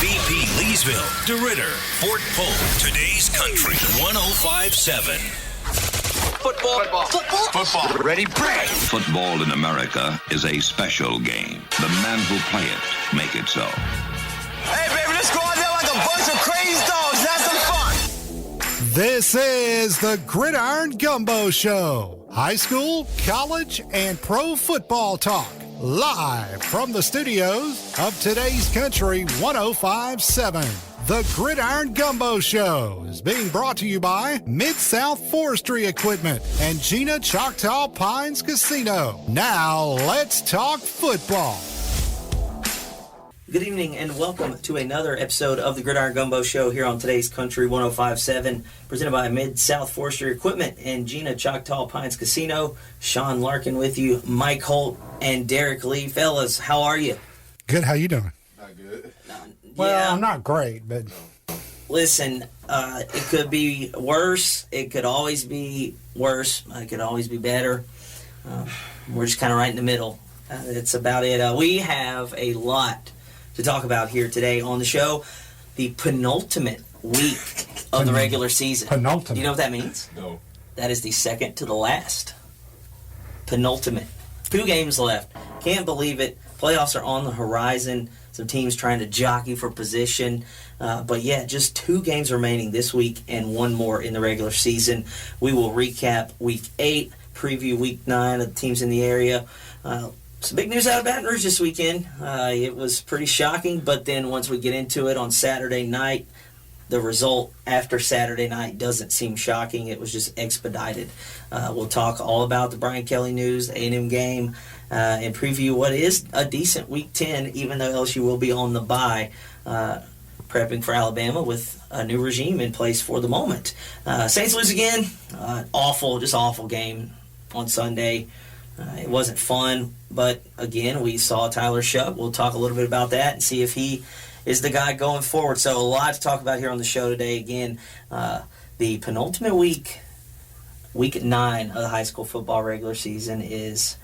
BP Leesville, DeRitter, Fort Polk, today's country 105.7. Football. Ready, break. Football in America is a special game. The men who play it make it so. Hey, baby, let's go out there like a bunch of crazy dogs. Have some fun. This is the Gridiron Gumbo Show. High school, college, and pro football talk. Live from the studios of today's country 105.7. The Gridiron Gumbo Show is being brought to you by Mid-South Forestry Equipment and Gina Choctaw Pines Casino. Now, let's talk football. Good evening and welcome to another episode of the Gridiron Gumbo Show here on today's Country 105.7, presented by Mid-South Forestry Equipment and Gina Choctaw Pines Casino. Sean Larkin with you, Mike Holt, and Derrick Lee. Fellas, how are you? Good, how you doing? Not good. Well, not great, but... Listen, it could be worse. It could always be worse. It could always be better. We're just kind of right in the middle. That's about it. We have a lot to talk about here today on the show. The penultimate week of the regular season. Penultimate. Do you know what that means? No. That is the second to the last. Penultimate. 2 games left. Can't believe it. Playoffs are on the horizon. Some teams trying to jockey for position. But yeah, just 2 games remaining this week and 1 more in the regular season. We will recap Week 8, preview Week 9 of the teams in the area. Some big news out of Baton Rouge this weekend. It was pretty shocking, but then once we get into it on Saturday night, the result after Saturday night doesn't seem shocking. It was just expedited. We'll talk all about the Brian Kelly news, the A&M game, and preview what is a decent Week 10, even though LSU will be on the bye, prepping for Alabama with a new regime in place for the moment. Saints lose again. Awful game on Sunday. It wasn't fun, but again, we saw Tyler Shuck. We'll talk a little bit about that and see if he is the guy going forward. So a lot to talk about here on the show today. Again, the penultimate week, Week 9 of the high school football regular season is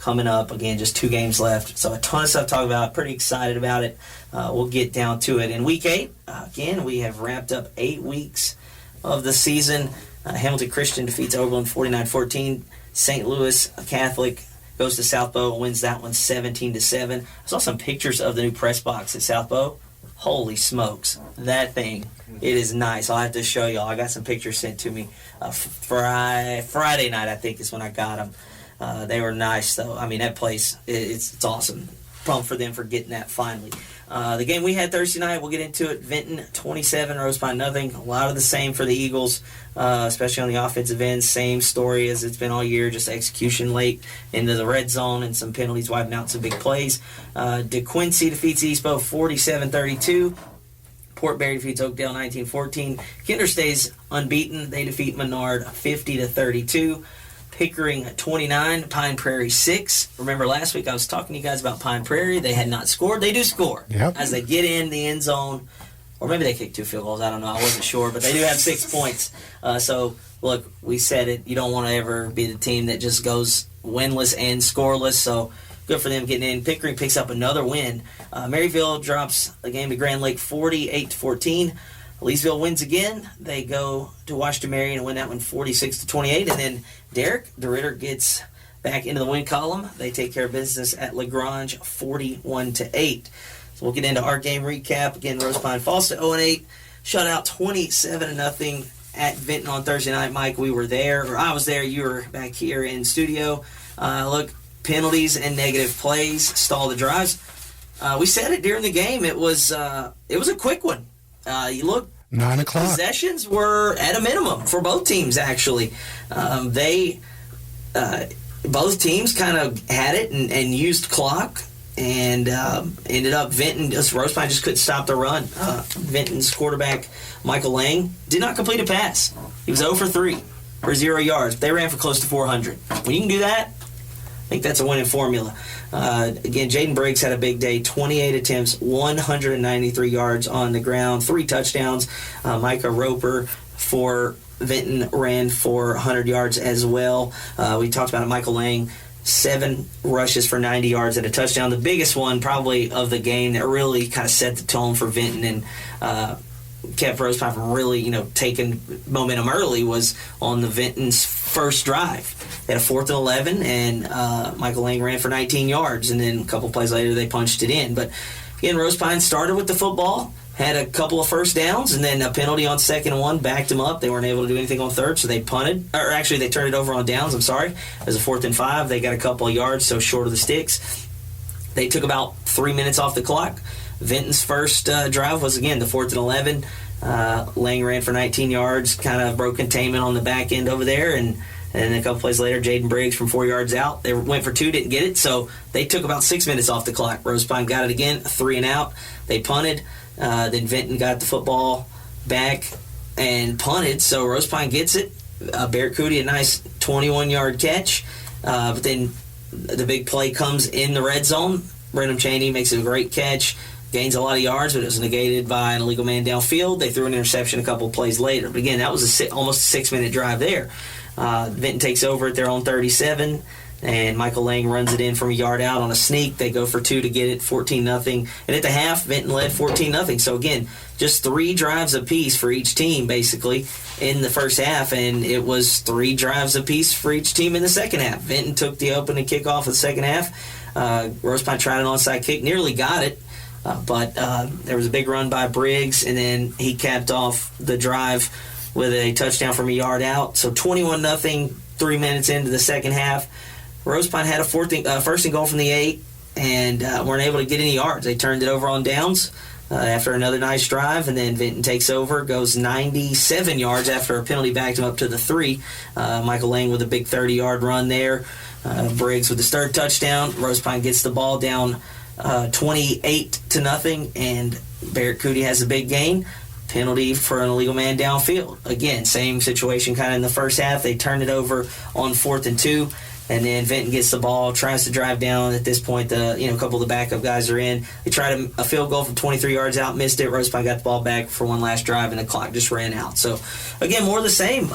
coming up. Again, just 2 games left. So a ton of stuff to talk about. Pretty excited about it. We'll get down to it. In Week 8, again, we have wrapped up 8 weeks of the season. Hamilton Christian defeats Oberlin 49-14. St. Louis Catholic goes to South Bow and wins that one 17-7. I saw some pictures of the new press box at South Bow. Holy smokes. That thing, it is nice. I'll have to show y'all. I got some pictures sent to me Friday night, I think, is when I got them. They were nice, though. I mean, that place, it's awesome. Pumped for them for getting that finally. The game we had Thursday night, we'll get into it. Vinton 27, Rose Pine nothing. A lot of the same for the Eagles, especially on the offensive end. Same story as it's been all year, just execution late into the red zone and some penalties wiping out some big plays. DeQuincy defeats Eastbow 47-32. Port Barry defeats Oakdale 19-14. Kinder stays unbeaten. They defeat Menard 50-32. Pickering 29, Pine Prairie 6. Remember last week I was talking to you guys about Pine Prairie. They had not scored. They do score. Yep. As they get in the end zone. Or maybe they kicked 2 field goals. I don't know. I wasn't sure. But they do have 6 points. So, look, we said it. You don't want to ever be the team that just goes winless and scoreless. So, good for them getting in. Pickering picks up another win. Maryville drops the game to Grand Lake 48-14. Leesville wins again. They go to Washington Marion and win that one 46-28. And then Derrick, DeRitter gets back into the win column. They take care of business at LaGrange 41-8. So we'll get into our game recap. Again, Rose Pine falls to 0-8. Shut out 27-0 at Vinton on Thursday night. Mike, we were there, or I was there. You were back here in studio. Look, penalties and negative plays stall the drives. We said it during the game. It was a quick one. You look, 9 o'clock. Possessions were at a minimum for both teams, actually. Both teams kind of had it and used clock, and ended up Vinton, Rose Pine just couldn't stop the run. Vinton's quarterback, Michael Lang, did not complete a pass. He was 0 for 3 for 0 yards. They ran for close to 400. When you can do that, I think that's a winning formula. Again, Jaden Briggs had a big day, 28 attempts, 193 yards on the ground, 3 touchdowns. Micah Roper for Vinton ran for 100 yards as well. We talked about it. Michael Lang 7 rushes for 90 yards and a touchdown. The biggest one probably of the game that really kind of set the tone for Vinton and kept Rose Pine from really, taking momentum early was on the Vinton's first drive. They had a 4th and 11, and Michael Lang ran for 19 yards, and then a couple plays later they punched it in. But again, Rose Pine started with the football, had a couple of first downs, and then a penalty on 2nd and 1 backed them up. They weren't able to do anything on 3rd, so they punted. Or actually, they turned it over on downs, I'm sorry. It was a 4th and 5. They got a couple of yards, so short of the sticks. They took about 3 minutes off the clock. Vinton's first drive was, again, the 4th and 11. Lang ran for 19 yards, kind of broke containment on the back end over there, and a couple plays later, Jaden Briggs from 4 yards out. They went for 2, didn't get it, so they took about 6 minutes off the clock. Rose Pine got it again, 3 and out. They punted. Then Vinton got the football back and punted, so Rose Pine gets it. Barrett Cootie, a nice 21-yard catch. But then the big play comes in the red zone. Brenham Cheney makes a great catch, gains a lot of yards, but it was negated by an illegal man downfield. They threw an interception a couple of plays later. But again, that was almost a 6-minute drive there. Vinton takes over at their own 37, and Michael Lang runs it in from a yard out on a sneak. They go for 2 to get it, 14-0. And at the half, Vinton led 14-0. So again, just 3 drives apiece for each team, basically, in the first half, and it was 3 drives apiece for each team in the second half. Vinton took the opening kickoff of the second half. Rose Pine tried an onside kick, nearly got it, but there was a big run by Briggs, and then he capped off the drive with a touchdown from a yard out. So 21-0, 3 minutes into the second half. Rose Pine had a first and goal from the 8 and weren't able to get any yards. They turned it over on downs after another nice drive, and then Vinton takes over, goes 97 yards after a penalty backed him up to the 3. Michael Lang with a big 30-yard run there. Briggs with his 3rd touchdown. Rose Pine gets the ball down 28-0, and Barrett Cootie has a big gain. Penalty for an illegal man downfield. Again, same situation kind of in the first half. They turned it over on 4th and 2. And then Vinton gets the ball, tries to drive down. At this point, a couple of the backup guys are in. They tried a field goal from 23 yards out, missed it. Rose Pine got the ball back for one last drive, and the clock just ran out. So, again, more of the same.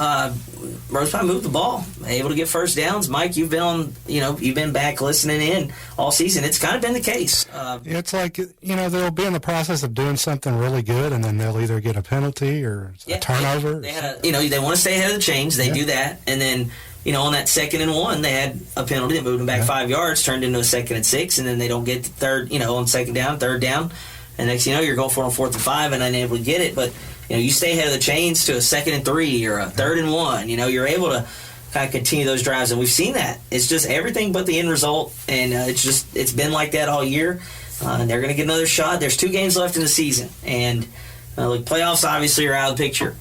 Rose Pine moved the ball, able to get first downs. Mike, you've been back listening in all season. It's kind of been the case. It's like, they'll be in the process of doing something really good, and then they'll either get a penalty or a turnover. They want to stay ahead of the chains. They do that, and then. On that 2nd and 1, they had a penalty that moved them back 5 yards, turned into a 2nd and 6, and then they don't get the third, on 2nd down, 3rd down, and next you're going for it on 4th and 5 and unable to get it. But, you stay ahead of the chains to a 2nd and 3 or a 3rd and 1. You're able to kind of continue those drives, and we've seen that. It's just everything but the end result, and it's been like that all year. And they're going to get another shot. There's 2 games left in the season, and playoffs obviously are out of the picture.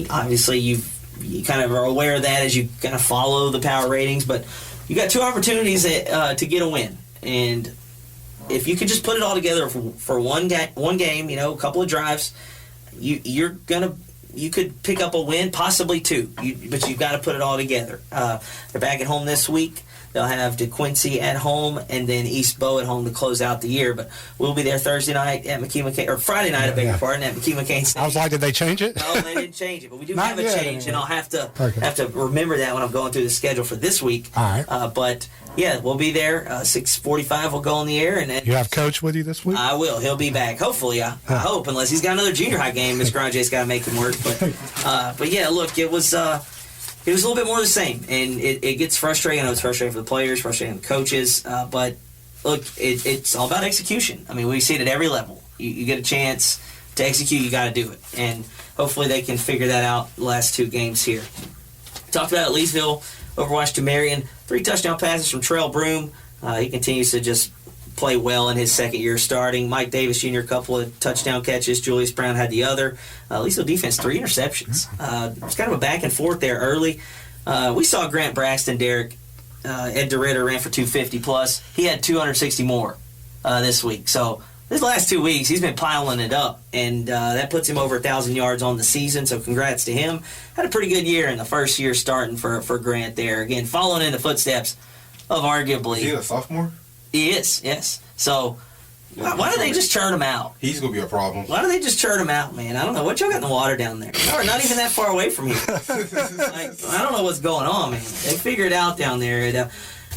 Obviously you kind of are aware of that as you kind of follow the power ratings, but you got 2 opportunities to get a win, and if you could just put it all together for one game, a couple of drives, you could pick up a win, possibly 2, but you've got to put it all together. They're back at home this week. They'll have DeQuincy at home and then East Bow at home to close out the year. But we'll be there Thursday night at McKee-McCain, or Friday night, I beg your pardon, at McKee-McCain Stadium. I was like, did they change it? No, they didn't change it, but we do have a change, and I'll have to remember that when I'm going through the schedule for this week. All right. But yeah, we'll be there. 6:45 we'll go on the air, and then you have Coach with you this week. I will. He'll be back. Hopefully, I hope, unless he's got another junior high game. Mr. Grange's got to make him work. But yeah, look, it was a little bit more of the same, and it gets frustrating. I know it's frustrating for the players, frustrating for the coaches, but look, it's all about execution. I mean, we see it at every level. You get a chance to execute, you got to do it, and hopefully they can figure that out the last 2 games here. Talked about it, Leesville, Overwatch to Marion, 3 touchdown passes from Trell Broom. He continues to just play well in his 2nd year starting. Mike Davis Jr., a couple of touchdown catches. Julius Brown had the other. Leesville defense, 3 interceptions. It was kind of a back and forth there early. We saw Grant Braxton, Derrick. Ed DeRitter ran for 250 plus. He had 260 more this week. So these last 2 weeks, he's been piling it up, and that puts him over 1,000 yards on the season, so congrats to him. Had a pretty good year in the first year starting for Grant there. Again, following in the footsteps of arguably... Is he a sophomore? He is, yes. So, why do they just churn him out? He's going to be a problem. Why do they just churn him out, man? I don't know. What y'all got in the water down there? Y'all are not even that far away from here. I don't know what's going on, man. They figure it out down there.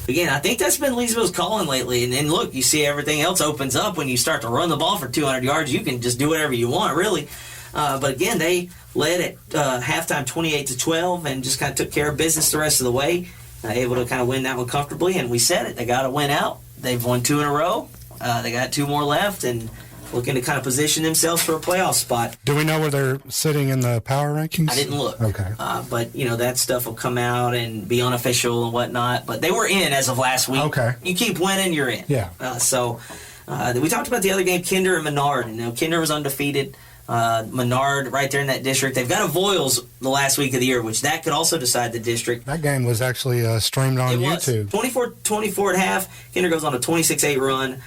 Again, I think that's been Leesville's calling lately. And then, look, you see everything else opens up when you start to run the ball for 200 yards. You can just do whatever you want, really. But, again, they led at halftime 28-12 and just kind of took care of business the rest of the way, able to kind of win that one comfortably. And we said it. They got to win out. They've won 2 in a row. They got 2 more left and looking to kind of position themselves for a playoff spot. Do we know where they're sitting in the power rankings? I didn't look. Okay. But, that stuff will come out and be unofficial and whatnot. But they were in as of last week. Okay. You keep winning, you're in. Yeah. We talked about the other game, Kinder and Menard. Kinder was undefeated. Menard right there in that district. They've got a Voiles the last week of the year, which that could also decide the district. That game was actually streamed on YouTube. 24-24 at half. Kinder goes on a 26-8 run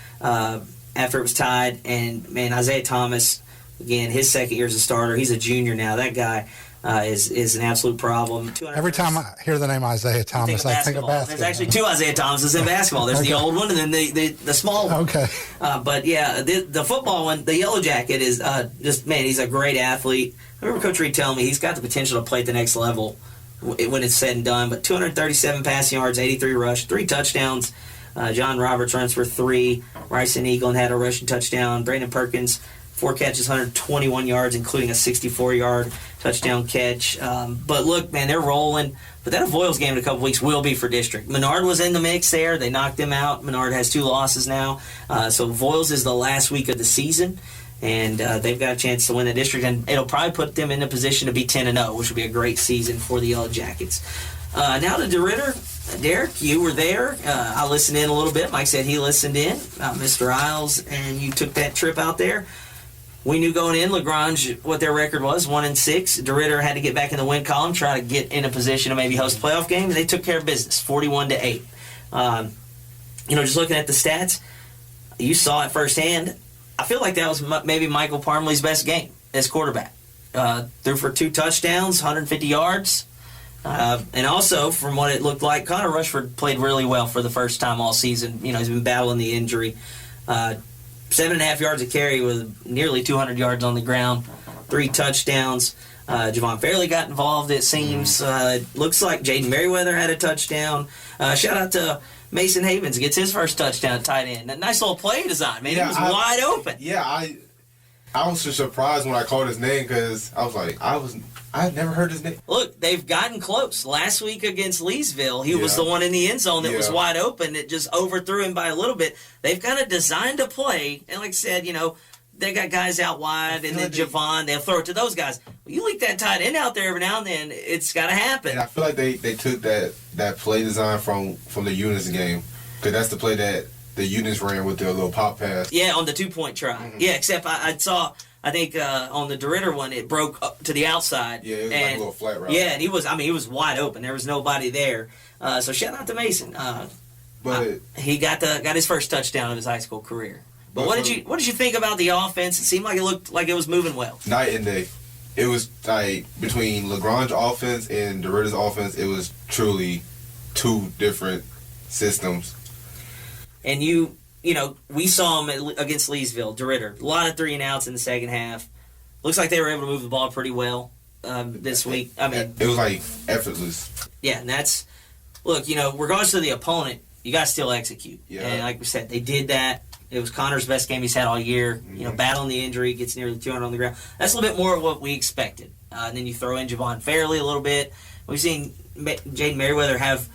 after it was tied. And, man, Isaiah Thomas, again, his second year as a starter. He's a junior now. That guy is an absolute problem. Every time I hear the name Isaiah Thomas, I think of basketball. There's actually 2 Isaiah Thomases in basketball. There's the old one and then the small one. Okay. But, yeah, the football one, the Yellow Jacket is he's a great athlete. I remember Coach Reed telling me he's got the potential to play at the next level when it's said and done. But 237 passing yards, 83 rush, 3 touchdowns. John Roberts runs for 3. Bryson Eaglin had a rushing touchdown. Brandon Perkins, 4 catches, 121 yards, including a 64-yard touchdown catch. But look, man, they're rolling. But that Voiles game in a couple weeks will be for district. Menard was in the mix there. They knocked them out. Menard has 2 losses now. So Voiles is the last week of the season. And they've got a chance to win the district. And it'll probably put them in a position to be 10-0, which would be a great season for the Yellow Jackets. Now to DeRitter. Derrick, you were there. I listened in a little bit. Mike said he listened in. Mr. Isles, and you took that trip out there. We knew going in, Lagrange, what their record was, 1-6. DeRitter had to get back in the win column, try to get in a position to maybe host a playoff game, and they took care of business, 41-8. Just looking at the stats, you saw it firsthand. I feel like that was maybe Michael Parmley's best game as quarterback. Threw for 2 touchdowns, 150 yards. And also, from what it looked like, Connor Rushford played really well for the first time all season. He's been battling the injury. 7.5 yards a carry with nearly 200 yards on the ground, 3 touchdowns. Javon Fairley got involved, it seems. Looks like Jaden Merriweather had a touchdown. Shout out to Mason Havens, gets his first touchdown at tight end. A nice little play design, man. He was wide open. Yeah, I was just surprised when I called his name because I was like, I had never heard his name. Look, they've gotten close. Last week against Leesville, he was the one in the end zone that was wide open. It just overthrew him by a little bit. They've kind of designed a play, and like I said, they got guys out wide, and then Javon, they'll throw it to those guys. Well, you leak that tight end out there every now and then, it's got to happen. And I feel like they took that play design from the Eunice game, because that's the play that the Eunice ran with their little pop pass. Yeah, on the 2-point try. Mm-hmm. Yeah, except I saw... I think on the DeRitter one, it broke up to the outside. Yeah, it was like a little flat route. Yeah, and he was wide open. There was nobody there. So shout out to Mason. But he got his first touchdown of his high school career. But what did you think about the offense? It seemed like it looked like it was moving well. Night and day. It was like between Lagrange offense and DeRitter's offense, it was truly 2 different systems. And we saw him against Leesville, DeRitter. A lot of 3-and-outs in the second half. Looks like they were able to move the ball pretty well this week. I mean, it was like effortless. Yeah, and that's regardless of the opponent, you got to still execute. Yeah. And like we said, they did that. It was Connor's best game he's had all year. Mm-hmm. Battling the injury, gets nearly 200 on the ground. That's a little bit more of what we expected. And then you throw in Javon Fairley a little bit. We've seen Jaden Merriweather have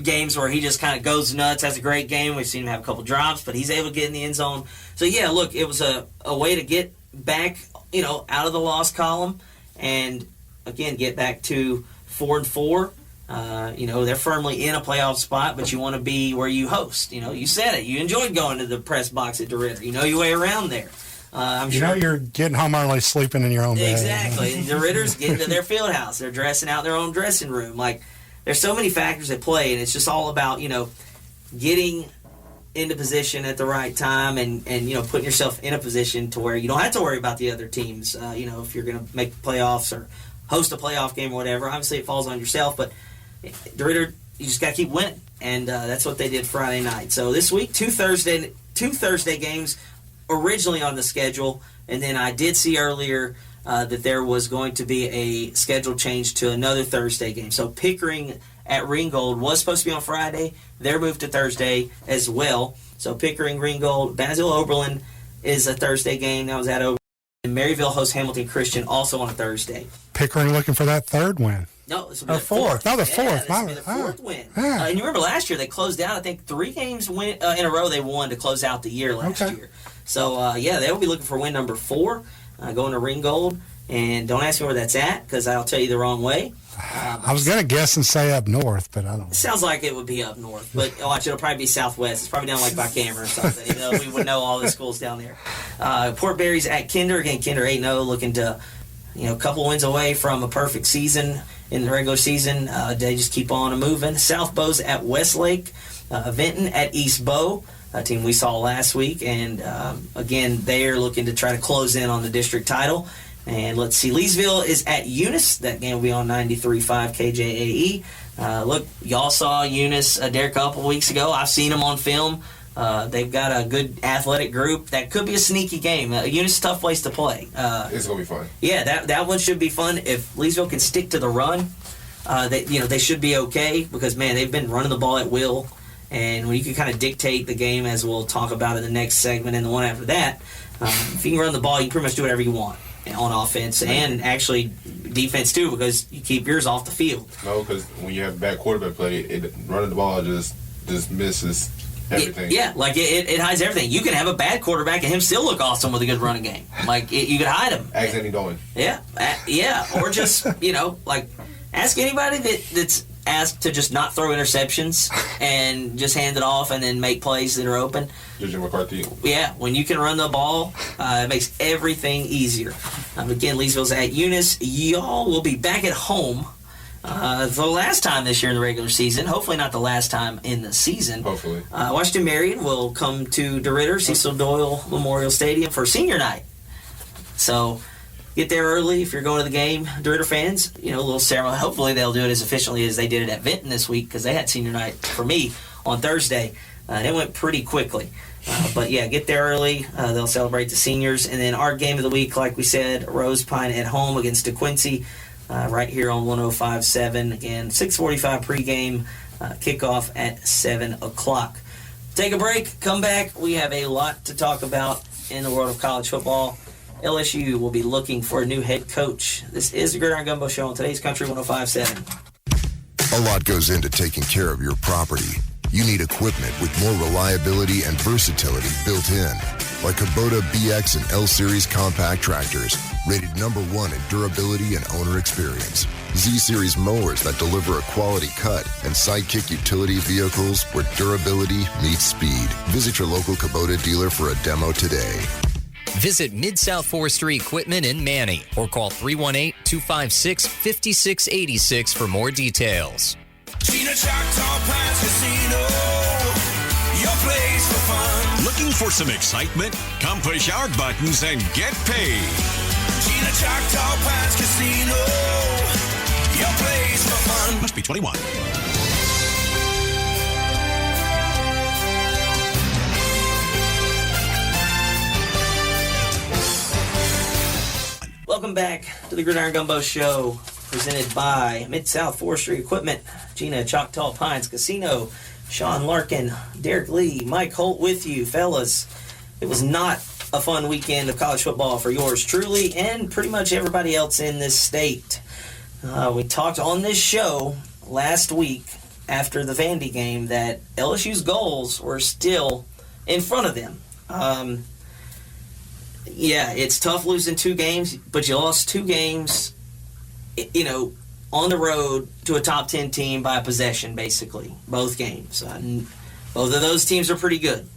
games where he just kind of goes nuts, has a great game. We've seen him have a couple drops, but he's able to get in the end zone. So, yeah, look, it was a way to get back, out of the loss column and, again, get back to 4-4. They're firmly in a playoff spot, but you want to be where you host. You said it. You enjoyed going to the press box at DeRitter. You know your way around there. I'm sure you're getting home early, sleeping in your own bed. Exactly. And DeRitter's getting to their field house. They're dressing out their own dressing room. Like, there's so many factors at play, and it's just all about, getting into position at the right time and putting yourself in a position to where you don't have to worry about the other teams, if you're going to make the playoffs or host a playoff game or whatever. Obviously, it falls on yourself, but DeRitter, you just got to keep winning, and that's what they did Friday night. So this week, two Thursday games originally on the schedule, and then I did see earlier that there was going to be a schedule change to another Thursday game. So Pickering at Ringgold was supposed to be on Friday. They're moved to Thursday as well. So Pickering, Ringgold, Basil Oberlin is a Thursday game. That was at Oberlin. And Maryville hosts Hamilton Christian also on a Thursday. Pickering looking for that third win. No, this will be the fourth. No, the fourth. This will be the fourth win. Yeah. And you remember last year they closed out, I think, 3 games in a row they won to close out the year last year. So, they will be looking for win number 4, going to Ringgold. And don't ask me where that's at, because I'll tell you the wrong way. I was going to guess and say up north, but I don't know. It sounds like it would be up north, but watch, it'll probably be southwest. It's probably down like by Cameron or something, even though we would know all the schools down there. Port Barry's at Kinder. Again, Kinder 8-0, looking to, a couple wins away from a perfect season in the regular season. They just keep on moving. South Bow's at Westlake. Vinton at East Bow, a team we saw last week. And, again, they're looking to try to close in on the district title. And let's see, Leesville is at Eunice. That game will be on 93.5 KJAE. Look, y'all saw Eunice, Derrick, a couple weeks ago. I've seen them on film. They've got a good athletic group. That could be a sneaky game. Eunice is a tough place to play. It's going to be fun. Yeah, that one should be fun. If Leesville can stick to the run, they should be okay because, man, they've been running the ball at will. And when you can kind of dictate the game, as we'll talk about in the next segment and the one after that, if you can run the ball, you can pretty much do whatever you want on offense and actually defense too, because you keep yours off the field. No, because when you have bad quarterback play, running the ball just misses everything. It hides everything. You can have a bad quarterback and him still look awesome with a good running game. You could hide him. Ask Andy Dolan. Yeah, or just ask anybody that's asked to just not throw interceptions and just hand it off and then make plays that are open. JJ McCarthy. Yeah, when you can run the ball, it makes everything easier. Again, Leesville's at Eunice. Y'all will be back at home the last time this year in the regular season. Hopefully not the last time in the season. Hopefully. Washington Marion will come to DeRitter, Cecil Doyle Memorial Stadium for senior night. So get there early if you're going to the game. DeRitter fans, a little ceremony. Hopefully they'll do it as efficiently as they did it at Vinton this week, because they had senior night for me on Thursday. And it went pretty quickly. But yeah, get there early. They'll celebrate the seniors. And then our game of the week, like we said, Rose Pine at home against DeQuincy, right here on 105.7. Again, 6:45 pregame, kickoff at 7 o'clock. Take a break, come back. We have a lot to talk about in the world of college football. LSU will be looking for a new head coach. This is the Gridiron Gumbo Show on today's Country 105.7. A lot goes into taking care of your property. You need equipment with more reliability and versatility built in, like Kubota BX and L Series compact tractors, rated #1 in durability and owner experience. Z Series mowers that deliver a quality cut, and Sidekick utility vehicles where durability meets speed. Visit your local Kubota dealer for a demo today. Visit Mid-South Forestry Equipment in Manny or call 318-256-5686 for more details. Gina Choctaw Pines Casino, your place for fun. Looking for some excitement? Come push our buttons and get paid. Gina Choctaw Pines Casino, your place for fun. Must be 21. Welcome back to the Gridiron Gumbo Show, presented by Mid-South Forestry Equipment, Gina Choctaw Pines Casino, Sean Larkin, Derrick Lee, Mike Holt with you, fellas. It was not a fun weekend of college football for yours truly and pretty much everybody else in this state. We talked on this show last week after the Vandy game that LSU's goals were still in front of them. Yeah, it's tough losing 2 games, but you lost 2 games, on the road to a top 10 team by a possession, basically, both games. Both of those teams are pretty good.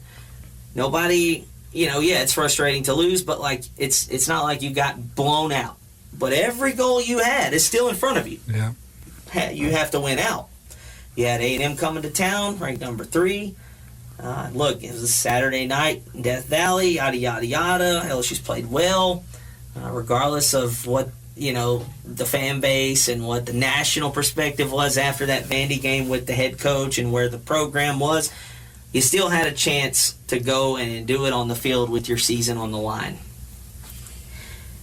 Nobody, it's frustrating to lose, but, it's not like you got blown out. But every goal you had is still in front of you. Yeah. You have to win out. You had A&M coming to town, ranked number 3. Look, it was a Saturday night in Death Valley, yada, yada, yada. LSU's played well, regardless of what, the fan base and what the national perspective was after that Vandy game with the head coach and where the program was. You still had a chance to go and do it on the field with your season on the line.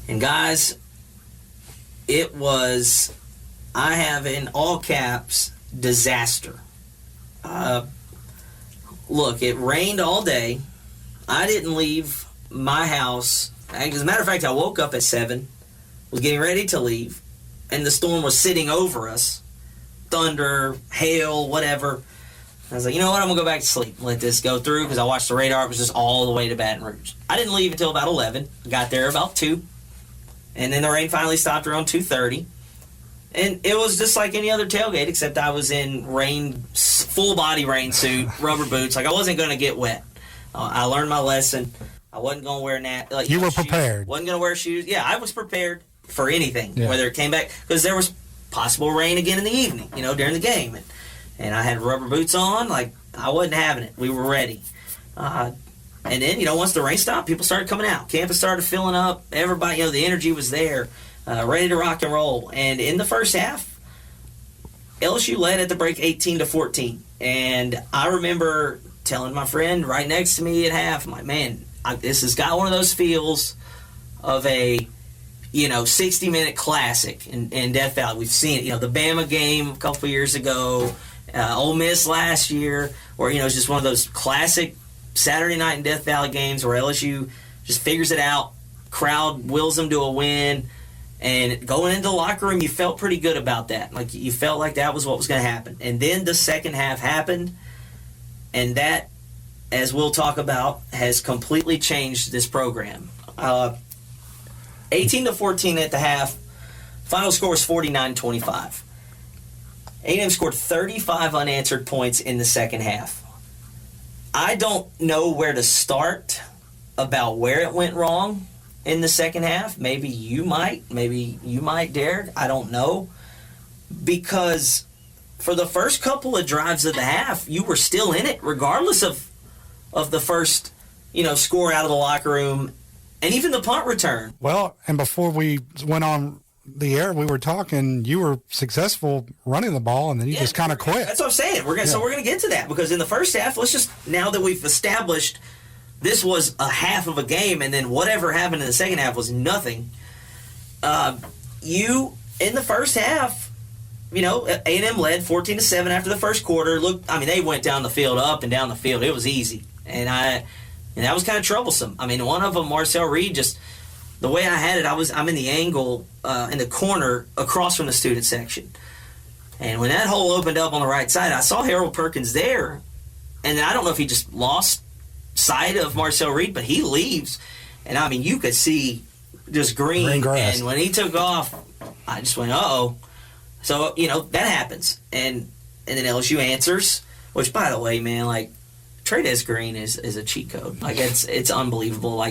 And guys, it was, I have in all caps, disaster. Look, it rained all day. I didn't leave my house. As a matter of fact, I woke up at 7, was getting ready to leave, and the storm was sitting over us. Thunder, hail, whatever. I was like, you know what, I'm going to go back to sleep and let this go through because I watched the radar. It was just all the way to Baton Rouge. I didn't leave until about 11. Got there about 2. And then the rain finally stopped around 2:30. And it was just like any other tailgate, except I was in full-body rain suit, rubber boots. Like, I wasn't going to get wet. I learned my lesson. I wasn't going to wear you were prepared. Wasn't going to wear shoes. Yeah, I was prepared for anything, yeah. Whether it came back. Because there was possible rain again in the evening, during the game. And I had rubber boots on. Like, I wasn't having it. We were ready. And then, once the rain stopped, people started coming out. Campus started filling up. Everybody, the energy was there, ready to rock and roll. And in the first half, LSU led at the break 18-14. And I remember telling my friend right next to me at half, I'm like, man, this has got one of those feels of a 60-minute classic in Death Valley. We've seen it, the Bama game a couple years ago, Ole Miss last year, where, it's just one of those classic Saturday night in Death Valley games where LSU just figures it out, crowd wills them to a win, and going into the locker room, you felt pretty good about that. Like, you felt like that was what was going to happen. And then the second half happened, and that, as we'll talk about, has completely changed this program. 18-14 at the half. Final score was 49-25. A&M scored 35 unanswered points in the second half. I don't know where to start about where it went wrong in the second half. Maybe you might, Derrick. I don't know. Because for the first couple of drives of the half, you were still in it, regardless of the first, score out of the locker room, and even the punt return. Well, and before we went on the air, we were talking, you were successful running the ball, and then you just kind of quit. That's what I'm saying. So we're going to get to that, because in the first half, now that we've established this was a half of a game, and then whatever happened in the second half was nothing. In the first half, A&M led 14-7 after the first quarter. They went down the field, up and down the field. It was easy. And that was kind of troublesome. One of them, Marcel Reed, just the way I had it, I'm in the angle in the corner across from the student section. And when that hole opened up on the right side, I saw Harold Perkins there. And I don't know if he just lost sight of Marcel Reed, but he leaves. And, you could see just green grass. And when he took off, I just went, uh-oh. So, that happens. And then LSU answers, which, by the way, man, Trades Green is a cheat code. It's unbelievable.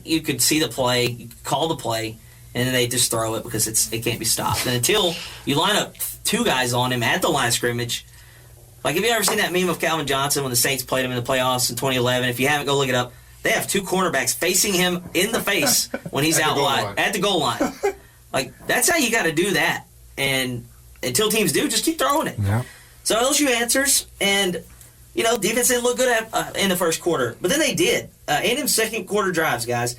You could see the play, you could call the play, and then they just throw it because it can't be stopped. And until you line up 2 guys on him at the line of scrimmage, have you ever seen that meme of Calvin Johnson when the Saints played him in the playoffs in 2011? If you haven't, go look it up. They have 2 cornerbacks facing him in the face when he's out wide at the goal line. That's how you got to do that. And until teams do, just keep throwing it. Yeah. So LSU answers, and defense didn't look good in the first quarter, but then they did. A&M's second quarter drives, guys.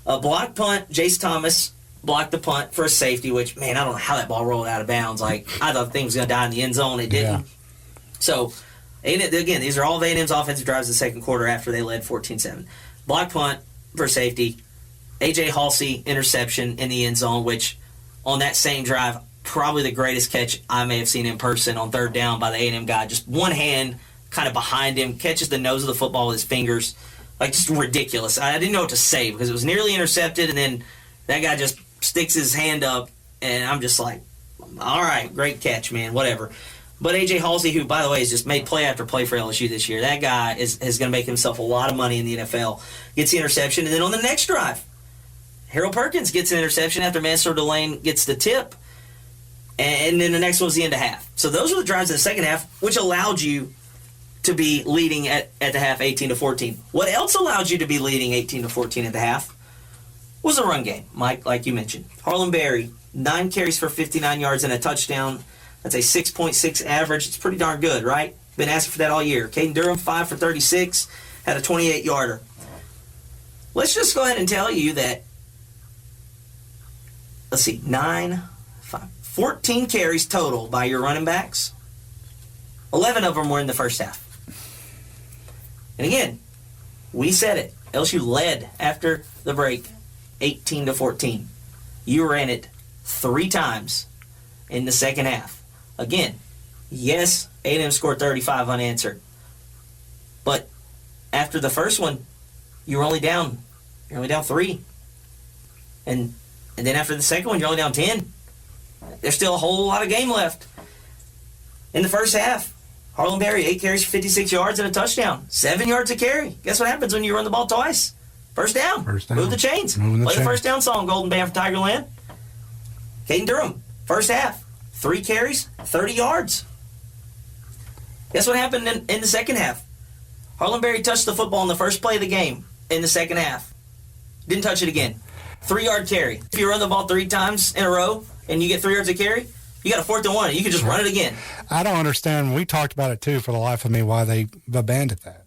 A block punt, Jace Thomas blocked the punt for a safety, which, man, I don't know how that ball rolled out of bounds. I thought the thing was going to die in the end zone. It didn't. Yeah. So, again, these are all of A&M's offensive drives in the second quarter after they led 14-7. Block punt for safety. A.J. Halsey interception in the end zone, which on that same drive, probably the greatest catch I may have seen in person on third down by the A&M guy. Just one hand kind of behind him, catches the nose of the football with his fingers. Just ridiculous. I didn't know what to say because it was nearly intercepted, and then that guy just sticks his hand up, and I'm just like, all right, great catch, man, whatever. But A.J. Halsey, who, by the way, has just made play after play for LSU this year, that guy is going to make himself a lot of money in the NFL, gets the interception, and then on the next drive, Harold Perkins gets an interception after Mansour Delane gets the tip, and then the next one was the end of half. So those were the drives in the second half, which allowed you to be leading at the half 18-14. What else allowed you to be leading 18-14 at the half was a run game, Mike, like you mentioned. Harlan Berry, 9 carries for 59 yards and a touchdown. That's a 6.6 average. It's pretty darn good, right? Been asking for that all year. Caden Durham, 5 for 36, had a 28-yarder. Let's just go ahead and tell you that, 9, 14 carries total by your running backs. 11 of them were in the first half. And again, we said it. LSU led after the break 18-14. You ran it 3 times in the second half. Again, yes, A&M scored 35 unanswered. But after the first one, you're only down 3. And then after the second one, you're only down 10. There's still a whole lot of game left. In the first half, Harlan Berry, 8 carries for 56 yards and a touchdown. 7 yards a carry. Guess what happens when you run the ball twice? First down. Move the chains. Play the first down song, Golden Band from Tigerland. Caden Durham, first half, 3 carries, 30 yards. Guess what happened in the second half? Harlan Berry touched the football in the first play of the game in the second half. Didn't touch it again. 3-yard carry. If you run the ball 3 times in a row and you get 3 yards a carry, you got a 4th and 1, and you can just run it again. I don't understand. We talked about it, too, for the life of me, why they abandoned that.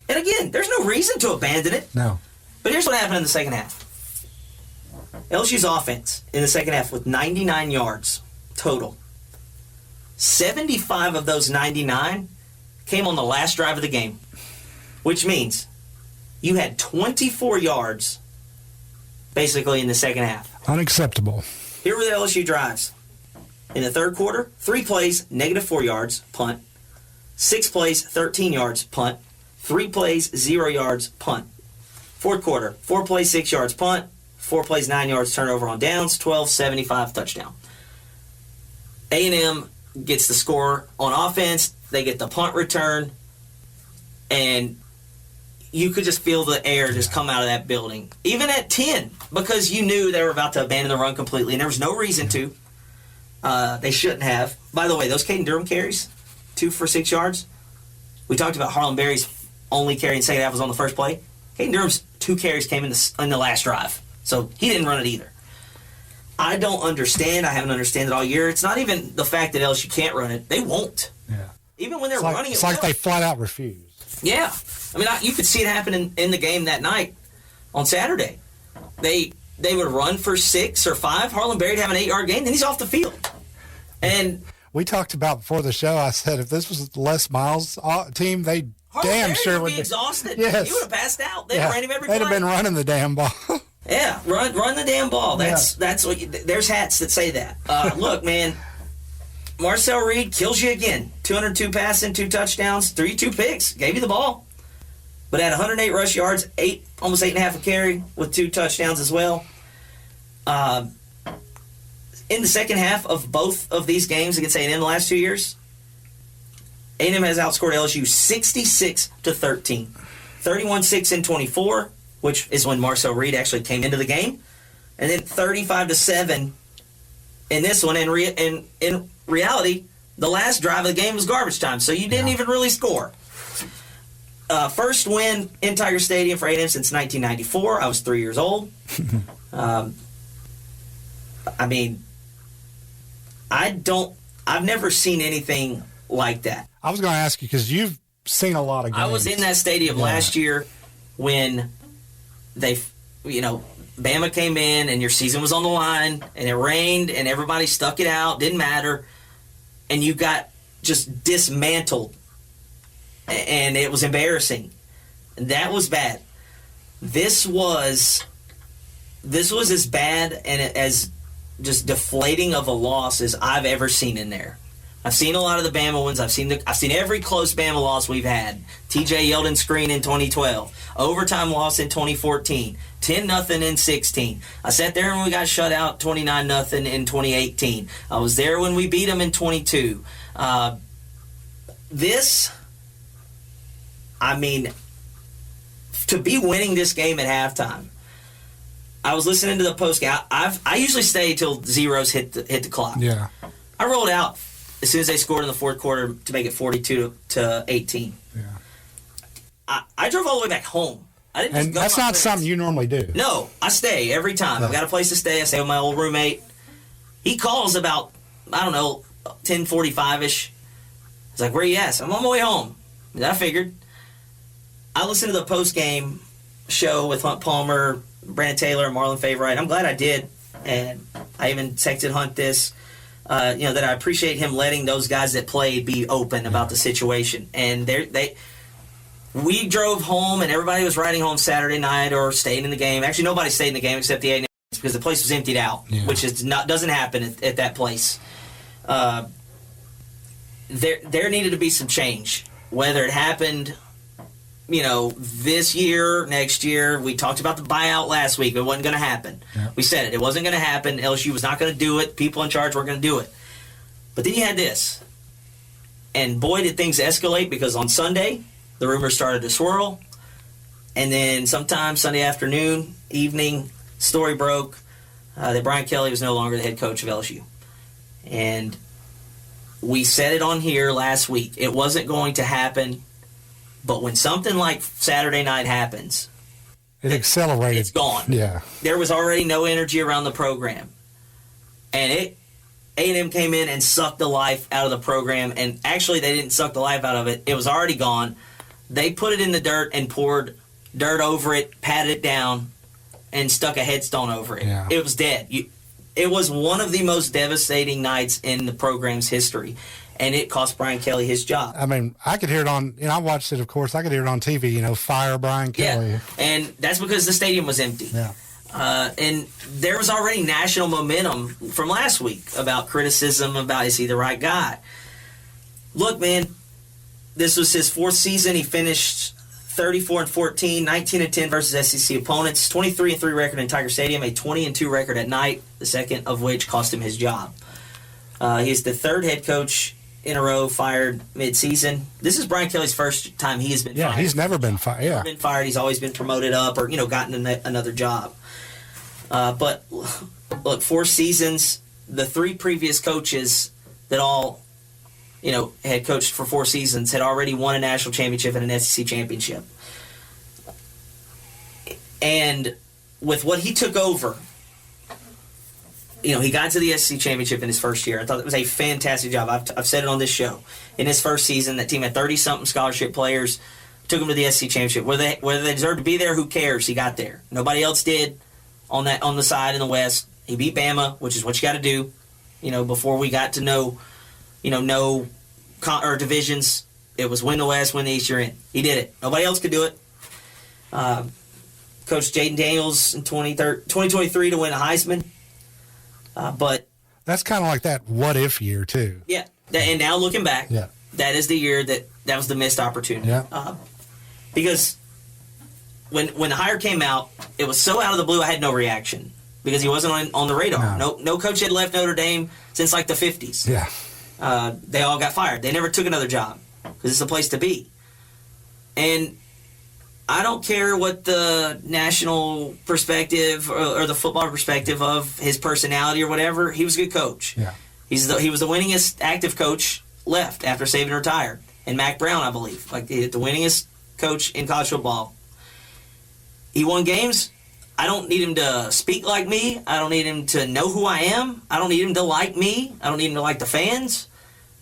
And again, there's no reason to abandon it. No. But here's what happened in the second half. LSU's offense in the second half with 99 yards total. 75 of those 99 came on the last drive of the game, which means you had 24 yards basically in the second half. Unacceptable. Here were the LSU drives. In the third quarter, 3 plays, -4 yards, punt. 6 plays, 13 yards, punt. 3 plays, 0 yards, punt. Fourth quarter, 4 plays, 6 yards, punt. 4 plays, 9 yards, turnover on downs. 12-75, touchdown. A&M gets the score on offense. They get the punt return. And you could just feel the air just come out of that building. Even at 10, because you knew they were about to abandon the run completely, and there was no reason to. They shouldn't have. By the way, those Caden Durham carries, 2 for 6 yards. We talked about Harlan Berry's only carry in the second half was on the first play. Caden Durham's 2 carries came in the last drive. So he didn't run it either. I don't understand. I haven't understood it all year. It's not even the fact that LSU can't run it. They won't. Yeah. Even when they're running it. It's like they flat out refuse. Yeah. I mean, you could see it happen in the game that night on Saturday. They would run for 6 or 5. Harlan Berry would have an 8-yard gain, then he's off the field. And we talked about before the show, I said if this was Les Miles' team, they damn sure would be exhausted. Yes. He would have passed out. They ran him every play. They'd have been running the damn ball. Yeah, run the damn ball. That's what. There's hats that say that. Look, man, Marcel Reed kills you again. 202 passing, 2 touchdowns, 2 picks. Gave you the ball, but had 108 rush yards, almost 8.5 a carry with 2 touchdowns as well. In the second half of both of these games against A&M the last 2 years, A&M has outscored LSU 66-13, 31-6 in 24. Which is when Marcel Reed actually came into the game, and then 35-7 in this one. In reality, the last drive of the game was garbage time, so you didn't even really score. First win in Tiger Stadium for A&M since 1994. I was 3 years old. I mean, I've never seen anything like that. I was going to ask you because you've seen a lot of games. I was in that stadium last year when Bama came in and your season was on the line and it rained and everybody stuck it out, didn't matter, and you got just dismantled and it was embarrassing. That was bad. This was as bad and as just deflating of a loss as I've ever seen in there. I've seen a lot of the Bama ones. I've seen every close Bama loss we've had. TJ Yeldon screen in 2012. Overtime loss in 2014. 10-0 in 16. I sat there when we got shut out 29-0 in 2018. I was there when we beat them in 22. To be winning this game at halftime, I was listening to the post game. I usually stay till zeros hit the clock. Yeah. I rolled out as soon as they scored in the fourth quarter to make it 42-18. Yeah. I drove all the way back home. I didn't just go that's with my not friends. something you normally do. No, I stay every time. I've got a place to stay. I stay with my old roommate. He calls about, 10:45-ish. He's like, where you at? I'm on my way home. And I figured. I listened to the post-game show with Hunt Palmer, Brandon Taylor, and Marlon Favorite. I'm glad I did. And I even texted Hunt this, that I appreciate him letting those guys that played be open about the situation. And we drove home, and everybody was riding home Saturday night or staying in the game. Actually, nobody stayed in the game except the A&M because the place was emptied out, which doesn't happen at that place. There needed to be some change. Whether it happened, this year, next year. We talked about the buyout last week. It wasn't going to happen. Yeah. We said it. It wasn't going to happen. LSU was not going to do it. People in charge weren't going to do it. But then you had this. And boy, did things escalate, because on Sunday, the rumors started to swirl. And then sometime Sunday afternoon, evening, story broke that Brian Kelly was no longer the head coach of LSU. And we said it on here last week. It wasn't going to happen. But when something like Saturday night happens, it accelerated. It's gone. Yeah. There was already no energy around the program. And A&M came in and sucked the life out of the program. And actually, they didn't suck the life out of it. It was already gone. They put it in the dirt and poured dirt over it, patted it down, and stuck a headstone over it. Yeah. It was dead. It was one of the most devastating nights in the program's history. And it cost Brian Kelly his job. I mean, I could hear it on, I watched it, of course. I could hear it on TV, fire Brian Kelly. Yeah, and that's because the stadium was empty. Yeah. And there was already national momentum from last week about criticism about, is he the right guy? Look, man, this was his fourth season. He finished 34-14, 19-10 versus SEC opponents, 23-3 record in Tiger Stadium, a 20-2 record at night, the second of which cost him his job. He's the third head coach in a row fired mid-season. This is Brian Kelly's first time he has been fired. Yeah, he's never been fired. Yeah. Never been fired. He's always been promoted up or, gotten another job. But, look, 4 seasons, the 3 previous coaches that all, had coached for 4 seasons had already won a national championship and an SEC championship. And with what he took over, he got to the SEC championship in his first year. I thought it was a fantastic job. I've said it on this show. In his first season, that team had 30-something scholarship players, took him to the SEC championship. Whether they deserved to be there, who cares? He got there. Nobody else did on the side in the West. He beat Bama, which is what you got to do. Before we got to know divisions, it was win the West, win the East, you're in. He did it. Nobody else could do it. Coach Jaden Daniels in 2023 to win a Heisman. But that's kind of like that what-if year, too. Yeah. And now looking back, that is the year that was the missed opportunity. Yeah. Because when the hire came out, it was so out of the blue, I had no reaction because he wasn't on the radar. No coach had left Notre Dame since like the 50s. Yeah. They all got fired. They never took another job because it's a place to be. And I don't care what the national perspective or the football perspective of his personality or whatever. He was a good coach. Yeah. He was the winningest active coach left after Saban retired. And Mac Brown, I believe. The winningest coach in college football. He won games. I don't need him to speak like me. I don't need him to know who I am. I don't need him to like me. I don't need him to like the fans.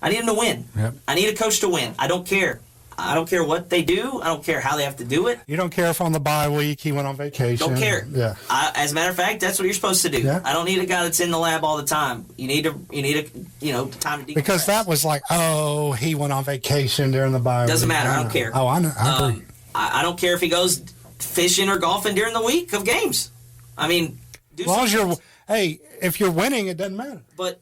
I need him to win. Yep. I need a coach to win. I don't care. I don't care what they do. I don't care how they have to do it. You don't care if on the bye week he went on vacation. Don't care. Yeah. As a matter of fact, that's what you're supposed to do. Yeah. I don't need a guy that's in the lab all the time. You need a time to decompress. Because that was like, he went on vacation during the bye week. Doesn't matter. I don't care. Oh, I know. I agree. I don't care if he goes fishing or golfing during the week of games. I mean, as long as if you're winning, it doesn't matter. But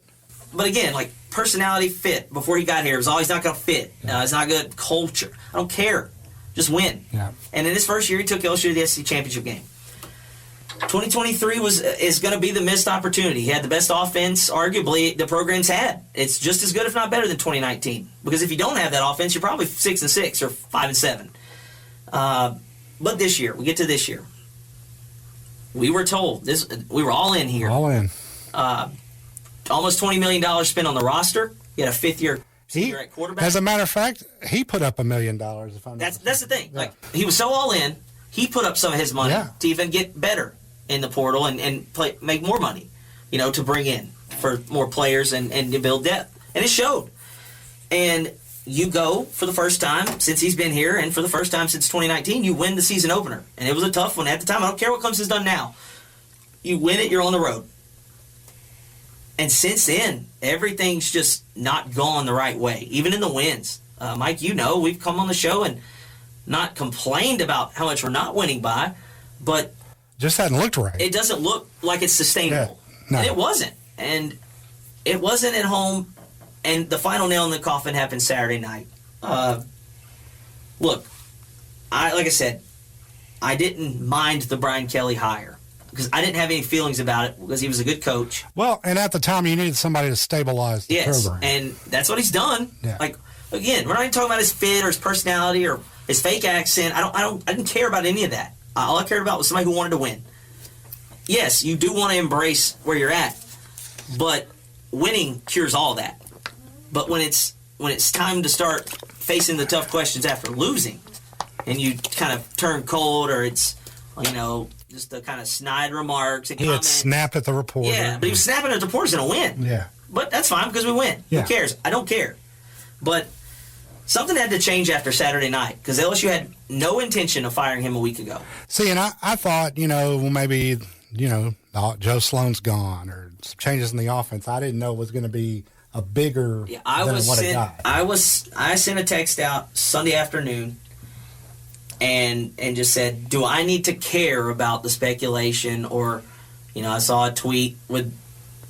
again, personality fit before he got here, it was always not going to fit. It's not good culture. I don't care. Just win. Yeah. And in his first year, he took LSU to the SEC championship game. 2023 is going to be the missed opportunity. He had the best offense, arguably, the program's had. It's just as good, if not better, than 2019. Because if you don't have that offense, you're probably 6-6 or 5-7. But this year, we get to this year. We were told we were all in here. All in. Almost $20 million spent on the roster. He had a 5th-year senior at quarterback. As a matter of fact, he put up $1 million. If I'm that's the thing. Yeah. He was so all in. He put up some of his money to even get better in the portal and make more money, to bring in for more players and to build depth. And it showed. And you go for the first time since he's been here, and for the first time since 2019, you win the season opener. And it was a tough one at the time. I don't care what Clemson's done now. You win it, you're on the road. And since then, everything's just not gone the right way, even in the wins. Mike, we've come on the show and not complained about how much we're not winning by, but just hadn't looked right. It doesn't look like it's sustainable. Yeah, no. And it wasn't. And it wasn't at home. And the final nail in the coffin happened Saturday night. Look, like I said, I didn't mind the Brian Kelly hire because I didn't have any feelings about it because he was a good coach. Well, and at the time, you needed somebody to stabilize the program. And that's what he's done. Yeah. Like, again, we're not even talking about his fit or his personality or his fake accent. I didn't care about any of that. All I cared about was somebody who wanted to win. Yes, you do want to embrace where you're at, but winning cures all that. But when it's time to start facing the tough questions after losing, and you kind of turn cold, or it's just the kind of snide remarks and he had snapped at the reporter. Yeah, but he was snapping at the reporter's going to win. Yeah, but that's fine because we win. Yeah. Who cares? I don't care. But something had to change after Saturday night because LSU had no intention of firing him a week ago. See, and I thought, maybe, Joe Sloan's gone or some changes in the offense. I didn't know it was going to be a bigger than what it got. I sent a text out Sunday afternoon and just said, do I need to care about the speculation? Or, I saw a tweet with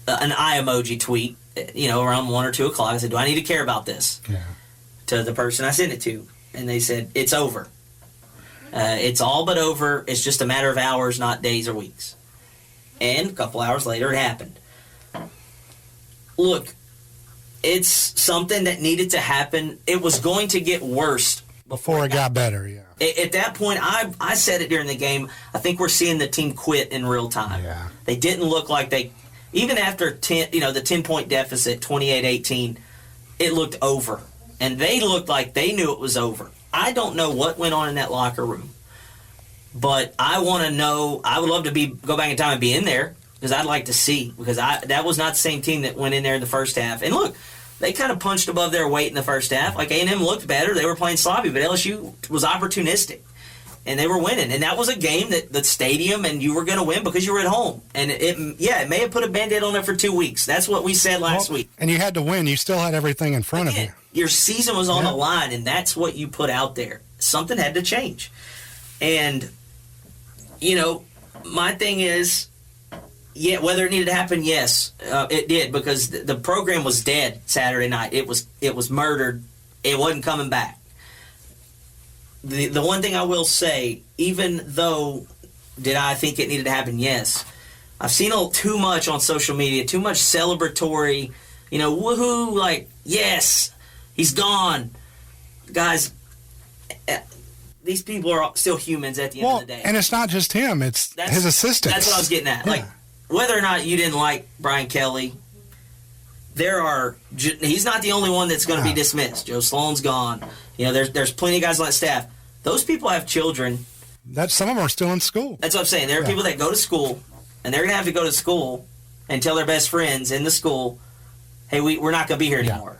an eye emoji tweet, around 1 or 2 o'clock. I said, do I need to care about this? Yeah. To the person I sent it to. And they said, it's over. It's all but over. It's just a matter of hours, not days or weeks. And a couple hours later, it happened. Look, it's something that needed to happen. It was going to get worse before it got better, yeah. At that point, I said it during the game, I think we're seeing the team quit in real time. Yeah. They didn't look like even after the 10-point deficit, 28-18, it looked over. And they looked like they knew it was over. I don't know what went on in that locker room. But I want to know. I would love to go back in time and be in there because I'd like to see. Because that was not the same team that went in there in the first half. And look, they kind of punched above their weight in the first half. Like A&M looked better. They were playing sloppy. But LSU was opportunistic. And they were winning. And that was a game that the stadium and you were going to win because you were at home. And it may have put a Band-Aid on there for 2 weeks. That's what we said last week. And you had to win. You still had everything in front of you. Your season was on the line, and that's what you put out there. Something had to change. And, my thing is, whether it needed to happen, yes, it did, because the program was dead Saturday night. It was murdered. It wasn't coming back. The one thing I will say, even though did I think it needed to happen, yes, I've seen too much on social media, too much celebratory, woohoo, like, yes, he's gone. Guys, these people are still humans at the end of the day. And it's not just him, it's his assistants. That's what I was getting at. Yeah. Like, whether or not you didn't like Brian Kelly, he's not the only one that's going to be dismissed. Joe Sloan's gone. There's plenty of guys on that staff. Those people have children. Some of them are still in school. That's what I'm saying. There are people that go to school, and they're going to have to go to school and tell their best friends in the school, hey, we're not going to be here anymore.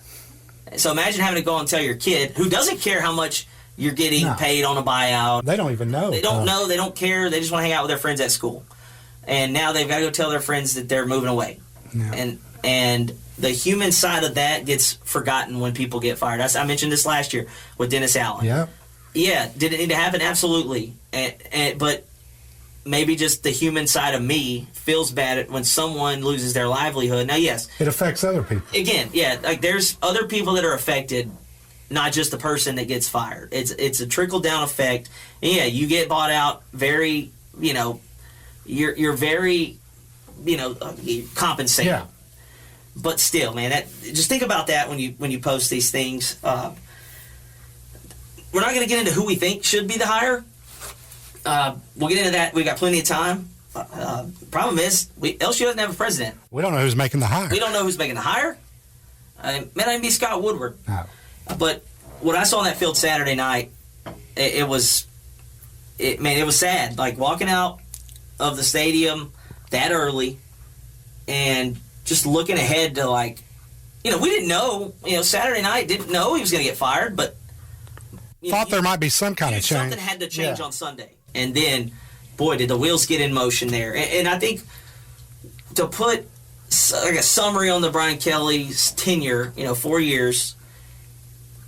So imagine having to go and tell your kid, who doesn't care how much you're getting paid on a buyout. They don't even know. They don't know. They don't care. They just want to hang out with their friends at school. And now they've got to go tell their friends that they're moving away. Yeah. And the human side of that gets forgotten when people get fired. I mentioned this last year with Dennis Allen. Yeah. Yeah, did it need to happen? Absolutely. But maybe just the human side of me feels bad when someone loses their livelihood. Now, yes. It affects other people. Again, like there's other people that are affected, not just the person that gets fired. It's a trickle-down effect. And yeah, you get bought out very, you're very, compensated. Yeah. But still, man, just think about that when you post these things. We're not going to get into who we think should be the hire. We'll get into that. We've got plenty of time. Problem is, LSU doesn't have a president. We don't know who's making the hire. We don't know who's making the hire. May not even be Scott Woodward. No. But what I saw on that field Saturday night, it was sad. Like walking out of the stadium that early and just looking ahead to we didn't know. Saturday night didn't know he was going to get fired, but thought there might be some kind of change. Something had to change on Sunday. And then, boy, did the wheels get in motion there. And I think to put like a summary on the Brian Kelly's tenure, 4 years.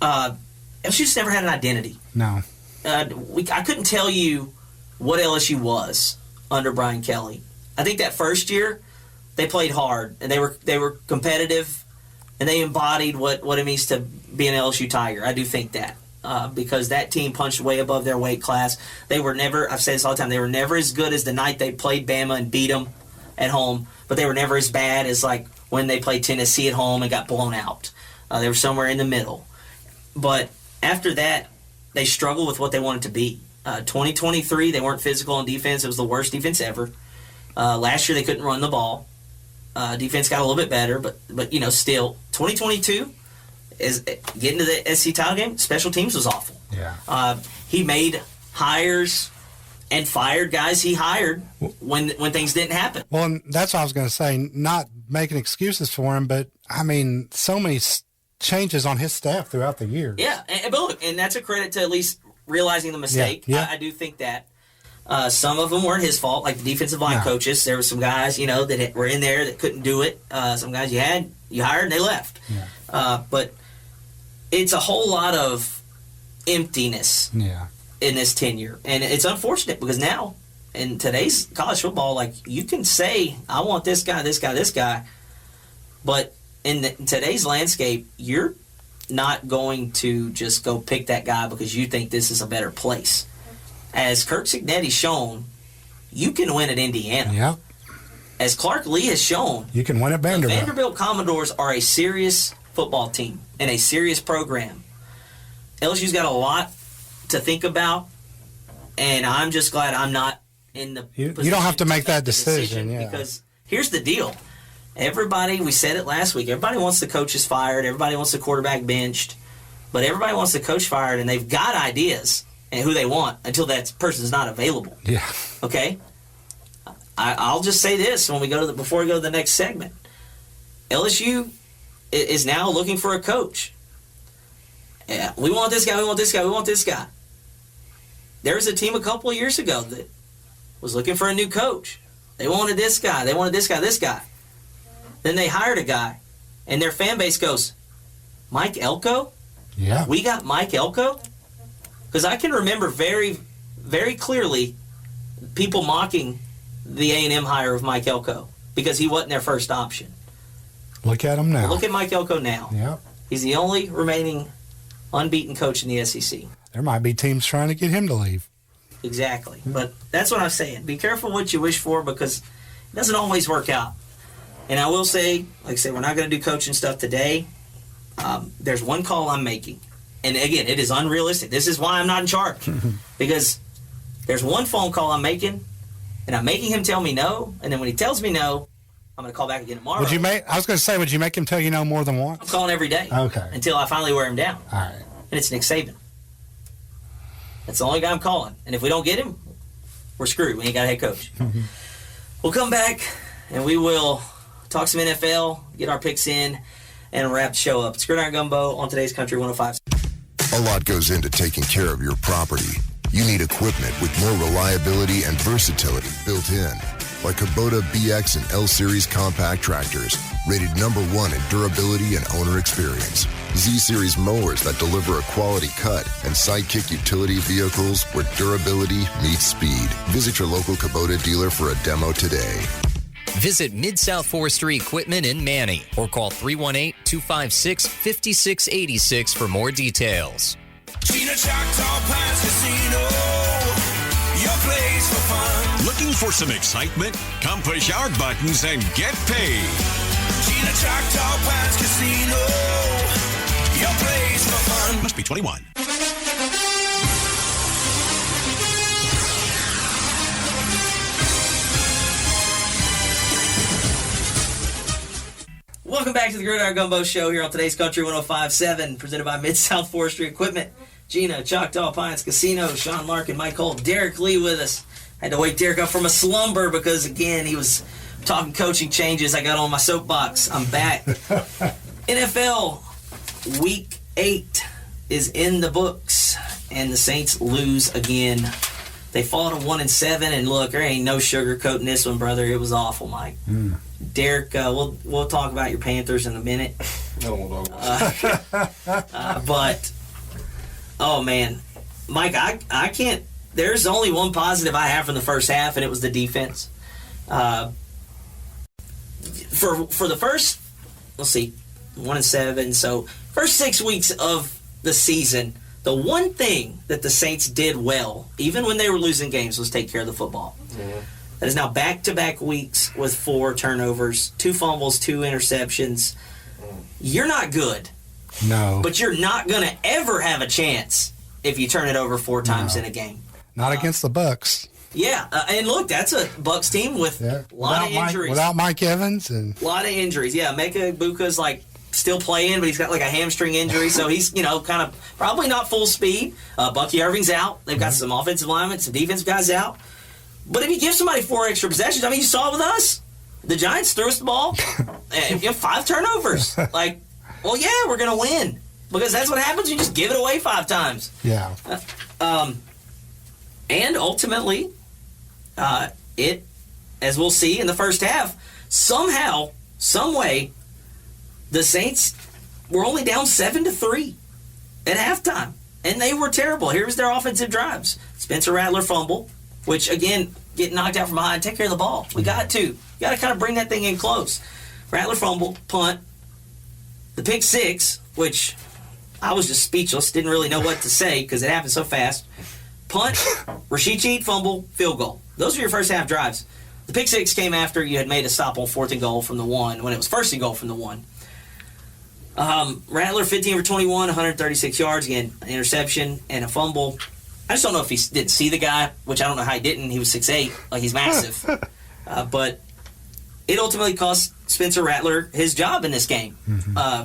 LSU just never had an identity. No. I couldn't tell you what LSU was under Brian Kelly. I think that first year they played hard and they were competitive and they embodied what it means to be an LSU Tiger. I do think that because that team punched way above their weight class. They were never, I've said this all the time, they were never as good as the night they played Bama and beat them at home, but they were never as bad as like when they played Tennessee at home and got blown out. They were somewhere in the middle. But after that, they struggled with what they wanted to be. 2023, they weren't physical on defense. It was the worst defense ever. Last year, they couldn't run the ball. Defense got a little bit better, but still. 2022 is getting to the SEC title game. Special teams was awful. Yeah. He made hires and fired guys he hired when things didn't happen. Well, and that's what I was going to say. Not making excuses for him, but I mean, so many changes on his staff throughout the years. Yeah, but look, and that's a credit to at least realizing the mistake. Yeah. I do think that. Some of them weren't his fault, like the defensive line coaches. There were some guys, that were in there that couldn't do it. Some guys you hired, and they left. Yeah. But it's a whole lot of emptiness in this tenure. And it's unfortunate because now, in today's college football, like, you can say, I want this guy, this guy, this guy. But in today's landscape, you're not going to just go pick that guy because you think this is a better place. As Kirk Cignetti's shown, you can win at Indiana. Yep. As Clark Lee has shown, you can win at Vanderbilt. The Vanderbilt Commodores are a serious football team and a serious program. LSU's got a lot to think about, and I'm just glad I'm not in the position. You don't have to make that the decision, because here's the deal. Everybody, we said it last week, everybody wants the coaches fired, everybody wants the quarterback benched, but everybody wants the coach fired, and they've got ideas and who they want until that person's not available. Yeah. Okay? I'll just say this when we go to before we go to the next segment. LSU is now looking for a coach. Yeah, we want this guy, we want this guy, we want this guy. There was a team a couple of years ago that was looking for a new coach. They wanted this guy, they wanted this guy, this guy. Then they hired a guy, and their fan base goes, Mike Elko? Yeah. We got Mike Elko? Because I can remember very, very clearly people mocking the A&M hire of Mike Elko because he wasn't their first option. Look at him now. Look at Mike Elko now. Yep. He's the only remaining unbeaten coach in the SEC. There might be teams trying to get him to leave. Exactly. But that's what I'm saying. Be careful what you wish for because it doesn't always work out. And I will say, like I said, we're not going to do coaching stuff today. There's one call I'm making. And again, it is unrealistic. This is why I'm not in charge. Because there's one phone call I'm making, and I'm making him tell me no. And then when he tells me no, I'm going to call back again tomorrow. I was going to say, would you make him tell you no more than once? I'm calling every day. Okay. Until I finally wear him down. All right. And it's Nick Saban. That's the only guy I'm calling. And if we don't get him, we're screwed. We ain't got a head coach. We'll come back, and we will talk some NFL, get our picks in, and wrap the show up. It's Gridiron Gumbo on today's Country 105. A lot goes into taking care of your property. You need equipment with more reliability and versatility built in, like Kubota BX and L Series compact tractors, rated #1 in durability and owner experience. Z Series mowers that deliver a quality cut, and Sidekick utility vehicles where durability meets speed. Visit your local Kubota dealer for a demo today. Visit Mid-South Forestry Equipment in Manny or call 318-256-5686 for more details. Gina Choctaw Pines Casino, your place for fun. Looking for some excitement? Come push our buttons and get paid. Gina Choctaw Pines Casino, your place for fun. Must be 21. Welcome back to the Gridiron Gumbo Show here on today's Country 105.7, presented by Mid-South Forestry Equipment. Gina, Choctaw Pines Casino, Sean Larkin, Mike Holt, Derrick Lee with us. Had to wake Derrick up from a slumber because, again, he was talking coaching changes. I got on my soapbox. I'm back. NFL Week 8 is in the books, and the Saints lose again They fall to 1-7, and look, there ain't no sugarcoating this one, brother. It was awful, Mike. Derrick, we'll talk about your Panthers in a minute. I don't want to talk about But, oh man, Mike, I can't. There's only one positive I have from the first half, and it was the defense. For the first, let's see, 1-7. So first 6 weeks of the season, the one thing that the Saints did well, even when they were losing games, was take care of the football. That is now back-to-back weeks with 4 turnovers, 2 fumbles, 2 interceptions. You're not good. No. But you're not going to ever have a chance if you turn it over 4 times in a game. Not against the Bucks. Yeah, and look, that's a Bucks team with a lot of injuries. Without Mike Evans. A lot of injuries. Yeah, Meka Ibuka's still playing, but he's got a hamstring injury, so he's, kind of probably not full speed. Bucky Irving's out. They've got some offensive linemen, some defensive guys out. But if you give somebody 4 extra possessions, you saw it with us. The Giants threw us the ball, and 5 turnovers. Well, yeah, we're going to win. Because that's what happens. You just give it away 5 times. Yeah. And ultimately, it, as we'll see in the first half, somehow, some way, the Saints were only down 7-3 at halftime. And they were terrible. Here's their offensive drives. Spencer Rattler fumble, which, again, get knocked out from behind. Take care of the ball. We got to. You got to kind of bring that thing in close. Rattler fumble, punt. The pick 6, which I was just speechless. Didn't really know what to say because it happened so fast. Punt, Rashid Shaheed fumble, field goal. Those are your first half drives. The pick 6 came after you had made a stop on 4th and goal from the 1 when it was 1st and goal from the 1. Rattler 15 for 21, 136 yards. Again, an interception and a fumble. I just don't know if he didn't see the guy, which I don't know how he didn't. He was 6'8", he's massive. But it ultimately cost Spencer Rattler his job in this game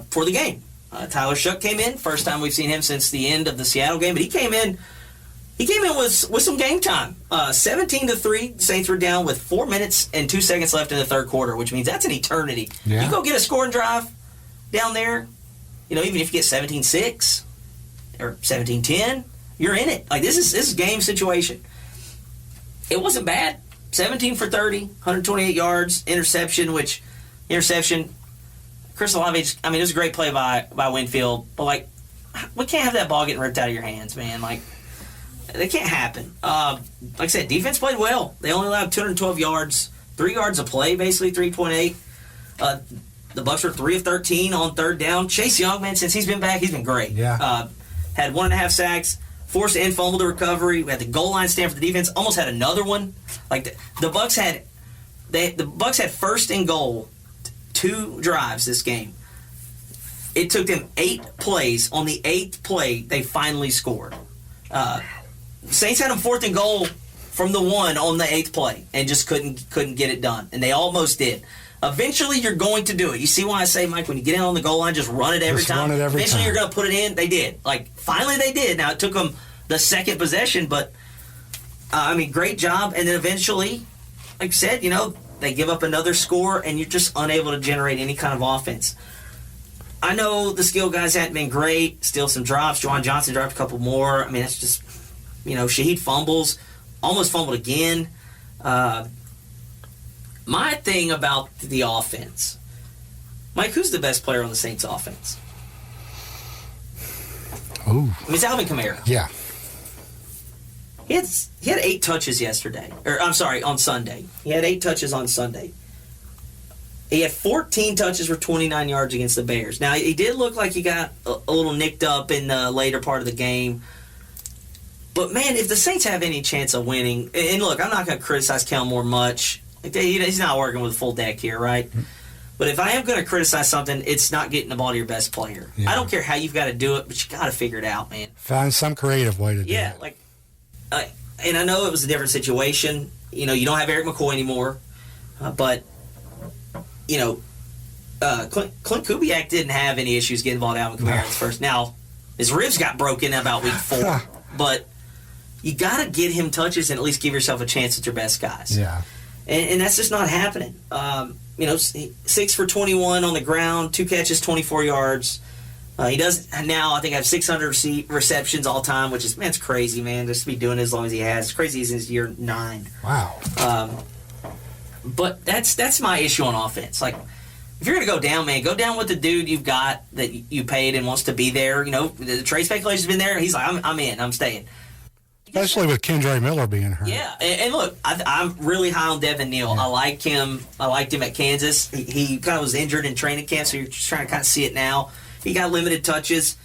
for the game. Tyler Shough came in. First time we've seen him since the end of the Seattle game. But he came in with some game time. 17-3, the Saints were down with 4 minutes and 2 seconds left in the third quarter, which means that's an eternity. Yeah. You go get a scoring drive down there, even if you get 17-6 or 17-10, you're in it. This is game situation. It wasn't bad. 17 for 30, 128 yards, interception. Chris Olave, it was a great play by Winfield, but we can't have that ball getting ripped out of your hands, man. That can't happen. Like I said, defense played well. They only allowed 212 yards, 3 yards a play, basically 3.8. The Bucs were 3 of 13 on 3rd down. Chase Young, man, since he's been back, he's been great. Yeah. Had 1.5 sacks, forced and fumbled the recovery. We had the goal line stand for the defense. Almost had another one. The Bucs had 1st and goal, 2 drives this game. It took them 8 plays. On the 8th play, they finally scored. Saints had them 4th and goal from the 1 on the 8th play and just couldn't get it done. And they almost did. Eventually, you're going to do it. You see why I say, Mike, when you get in on the goal line, just run it every time. Eventually, you're going to put it in. They did. Finally, they did. Now, it took them the second possession, but, great job. And then eventually, like I said, they give up another score, and you're just unable to generate any kind of offense. I know the skill guys hadn't been great. Still some drops. Juwan Johnson dropped a couple more. That's just, Shaheed fumbles. Almost fumbled again. My thing about the offense, Mike, who's the best player on the Saints offense? Ooh. It's Alvin Kamara. Yeah. He had 8 touches yesterday. On Sunday. He had 8 touches on Sunday. He had 14 touches for 29 yards against the Bears. Now, he did look like he got a little nicked up in the later part of the game. But, man, if the Saints have any chance of winning, and look, I'm not going to criticize Kellen Moore much. He's not working with a full deck here, right? But if I am going to criticize something, it's not getting the ball to your best player. Yeah. I don't care how you've got to do it, but you got to figure it out, man. Find some creative way to do it. Yeah, and I know it was a different situation. You don't have Eric McCoy anymore, but Clint Kubiak didn't have any issues getting the ball down with Kamara first. Now, his ribs got broken about week 4, but you got to get him touches and at least give yourself a chance at your best guys. Yeah. And that's just not happening. 6 for 21 on the ground, 2 catches, 24 yards. He does now, I think, have 600 receptions all time, which is, man, it's crazy, man, just to be doing it as long as he has. It's crazy he's in his year 9. Wow. But that's my issue on offense. Like, if you're going to go down, man, go down with the dude you've got that you paid and wants to be there. You know, the trade speculation's been there. He's like, I'm in. I'm staying. Especially with Kendra Miller being hurt. Yeah, and look, I'm really high on Devin Neal. Yeah. I like him. I liked him at Kansas. He kind of was injured in training camp, so you're just trying to kind of see it now. He got limited touches,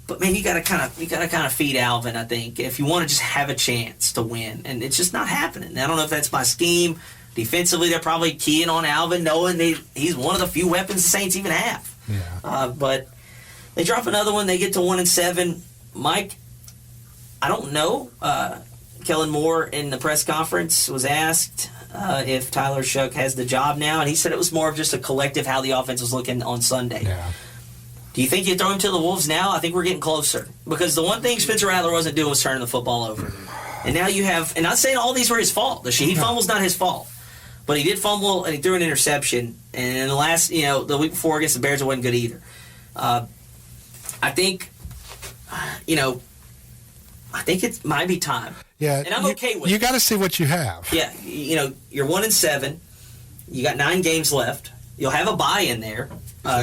but man, you got to kind of feed Alvin. I think if you want to just have a chance to win, and it's just not happening. I don't know if that's my scheme. Defensively, they're probably keying on Alvin, knowing he's one of the few weapons the Saints even have. Yeah. But they drop another one. They get to 1-7. Mike, I don't know. Kellen Moore in the press conference was asked if Tyler Shough has the job now, and he said it was more of just a collective how the offense was looking on Sunday. Yeah. Do you think you throw him to the Wolves now? I think we're getting closer. Because the one thing Spencer Rattler wasn't doing was turning the football over. And now you have, and not saying all these were his fault. The Shaheed fumble's not his fault. But he did fumble, and he threw an interception. And in the last, the week before against the Bears, it wasn't good either. I think, I think it might be time. Yeah. And I'm okay with it. You got to see what you have. Yeah. You're 1-7. You got 9 games left. You'll have a bye in there.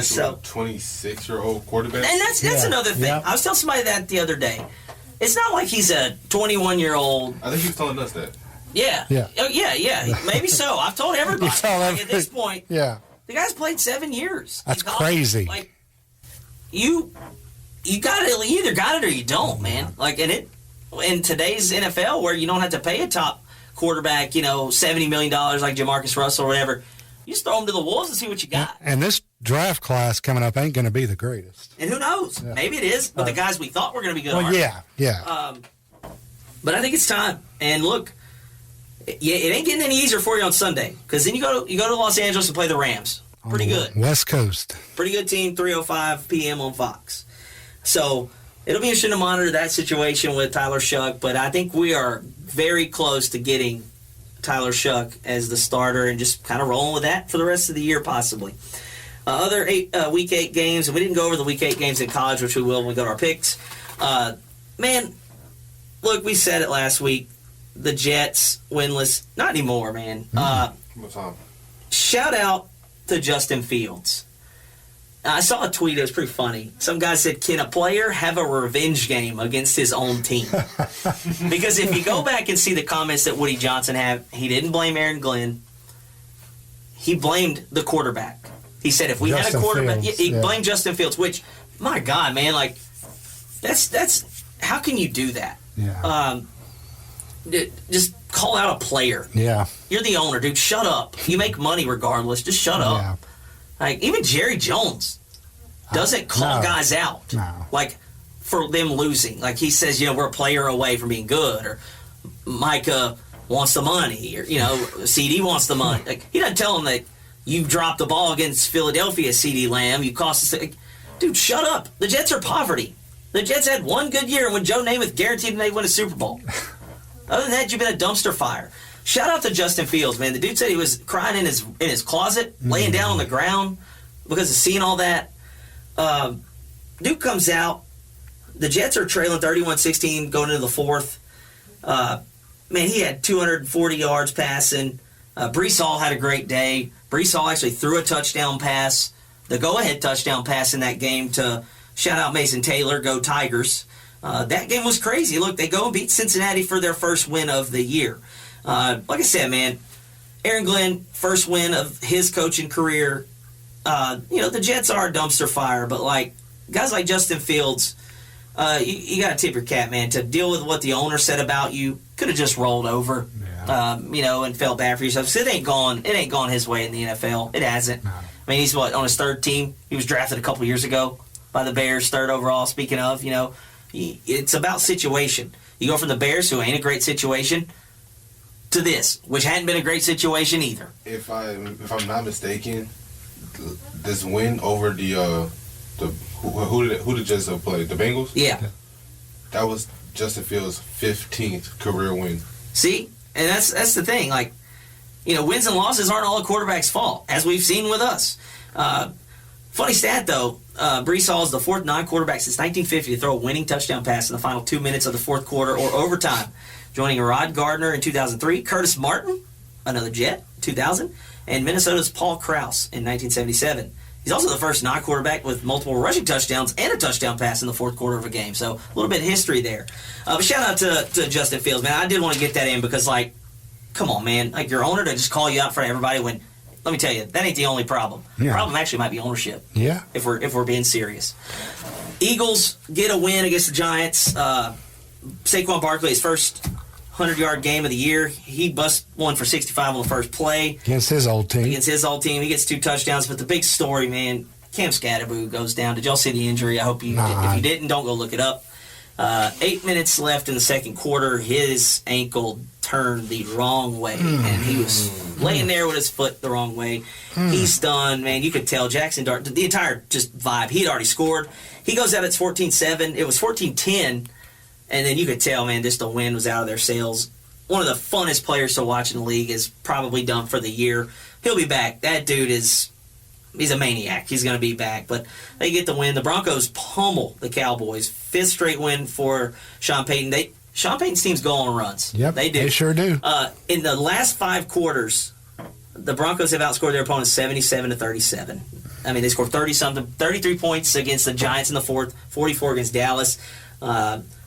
So 26-year-old quarterback. And that's another thing. Yeah. I was telling somebody that the other day. It's not like he's a 21-year-old. I think he was telling us that. Yeah. Yeah. Oh, yeah. Maybe so. I've told everybody. At this point, yeah, the guy's played 7 years. That's crazy. Like, you got it. You either got it or you don't, man. Like, in today's NFL, where you don't have to pay a top quarterback, $70 million like Jamarcus Russell or whatever. You just throw him to the Wolves and see what you got. And this draft class coming up ain't going to be the greatest. And who knows? Yeah. Maybe it is, but the guys we thought were going to be good aren't. Yeah. But I think it's time. And look, it ain't getting any easier for you on Sunday, because then you go to Los Angeles and play the Rams. Pretty good. West Coast. Pretty good team, 3:05 p.m. on Fox. So it'll be interesting to monitor that situation with Tyler Shough, but I think we are very close to getting Tyler Shough as the starter and just kind of rolling with that for the rest of the year, possibly. Other Week 8 games, and we didn't go over the Week 8 games in college, which we will when we go to our picks. Man, look, we said it last week. The Jets winless. Not anymore, man. Shout out to Justin Fields. I saw a tweet. It was pretty funny. Some guy said, can a player have a revenge game against his own team? Because if you go back and see the comments that Woody Johnson had, he didn't blame Aaron Glenn. He blamed the quarterback. He said if we had a quarterback, he blamed Justin Fields, which, my God, man, like, that's how can you do that? Yeah. Just call out a player. Yeah. You're the owner, dude. Shut up. You make money regardless. Just shut up. Yeah. Like, even Jerry Jones doesn't call guys out. No. Like, for them losing. Like, he says, we're a player away from being good, or Micah wants the money, or, CD wants the money. Like, he doesn't tell them that you dropped the ball against Philadelphia, CeeDee Lamb. You cost us. Like, dude, shut up. The Jets are poverty. The Jets had one good year when Joe Namath guaranteed they win a Super Bowl. Other than that, you've been a dumpster fire. Shout out to Justin Fields, man. The dude said he was crying in his closet, laying down on the ground because of seeing all that. Dude comes out. The Jets are trailing 31-16 going into the fourth. Man, he had 240 yards passing. Breece Hall had a great day. Breece Hall actually threw a touchdown pass, the go-ahead touchdown pass in that game to shout out Mason Taylor, go Tigers. That game was crazy. Look, they go and beat Cincinnati for their first win of the year. Like I said, man, Aaron Glenn, first win of his coaching career. The Jets are a dumpster fire, but like guys like Justin Fields, you got to tip your cap, man. To deal with what the owner said about you, could have just rolled over, and felt bad for yourself. So it ain't gone his way in the NFL. It hasn't. No. I mean, he's on his third team. He was drafted a couple years ago by the Bears, third overall. Speaking of, it's about situation. You go from the Bears, who ain't a great situation, to this, which hadn't been a great situation either. If I'm not mistaken, this win over the who did Jets play? The Bengals? Yeah. That was Justin Fields' 15th career win. See? And that's the thing. Like, wins and losses aren't all a quarterback's fault, as we've seen with us. Funny stat, though, Brees Hall is the fourth non-quarterback since 1950 to throw a winning touchdown pass in the final 2 minutes of the fourth quarter or overtime, joining Rod Gardner in 2003, Curtis Martin, another Jet, 2000, and Minnesota's Paul Krause in 1977. He's also the first non-quarterback with multiple rushing touchdowns and a touchdown pass in the fourth quarter of a game. So a little bit of history there. But shout out to Justin Fields, man. I did want to get that in because, like, come on, man. Like, your owner to just call you out in front of everybody when, let me tell you, that ain't the only problem. Yeah. The problem actually might be ownership. Yeah. If we're being serious. Eagles get a win against the Giants. Saquon Barkley, his first 100-yard game of the year. He busts one for 65 on the first play. Against his old team. He gets 2 touchdowns. But the big story, man, Cam Scatterbo goes down. Did y'all see the injury? I hope you did. If you didn't, don't go look it up. 8 minutes left in the second quarter. His ankle turned the wrong way, and he was laying there with his foot the wrong way. He's done, man. You could tell Jackson Dart, the entire just vibe. He had already scored. He goes out, it's 14-7. It was 14-10. And then you could tell, man, just the wind was out of their sails. One of the funnest players to watch in the league is probably done for the year. He'll be back. That dude he's a maniac. He's going to be back. But they get the win. The Broncos pummel the Cowboys. 5th straight win for Sean Payton. Sean Payton's teams go on runs. Yep, they do. They sure do. In the last 5 quarters, the Broncos have outscored their opponents 77-37. I mean, they scored 30-something, 33 points against the Giants in the fourth, 44 against Dallas.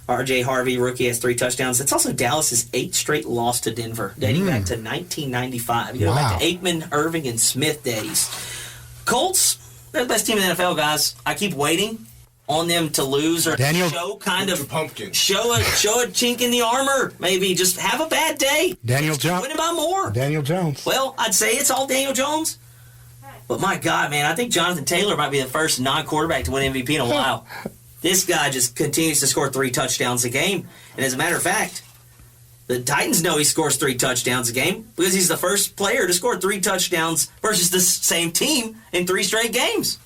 R.J. Harvey, rookie, has 3 touchdowns. It's also Dallas's 8th straight loss to Denver, dating back to 1995. You go back to Aikman, Irving, and Smith days. Colts, they're the best team in the NFL, guys. I keep waiting on them to lose or show a chink in the armor. Maybe just have a bad day. Daniel Jones. Win it by more. Daniel Jones. Well, I'd say it's all Daniel Jones. But my God, man, I think Jonathan Taylor might be the first non-quarterback to win MVP in a while. This guy just continues to score 3 touchdowns a game. And as a matter of fact, the Titans know he scores 3 touchdowns a game because he's the first player to score 3 touchdowns versus the same team in 3 straight games.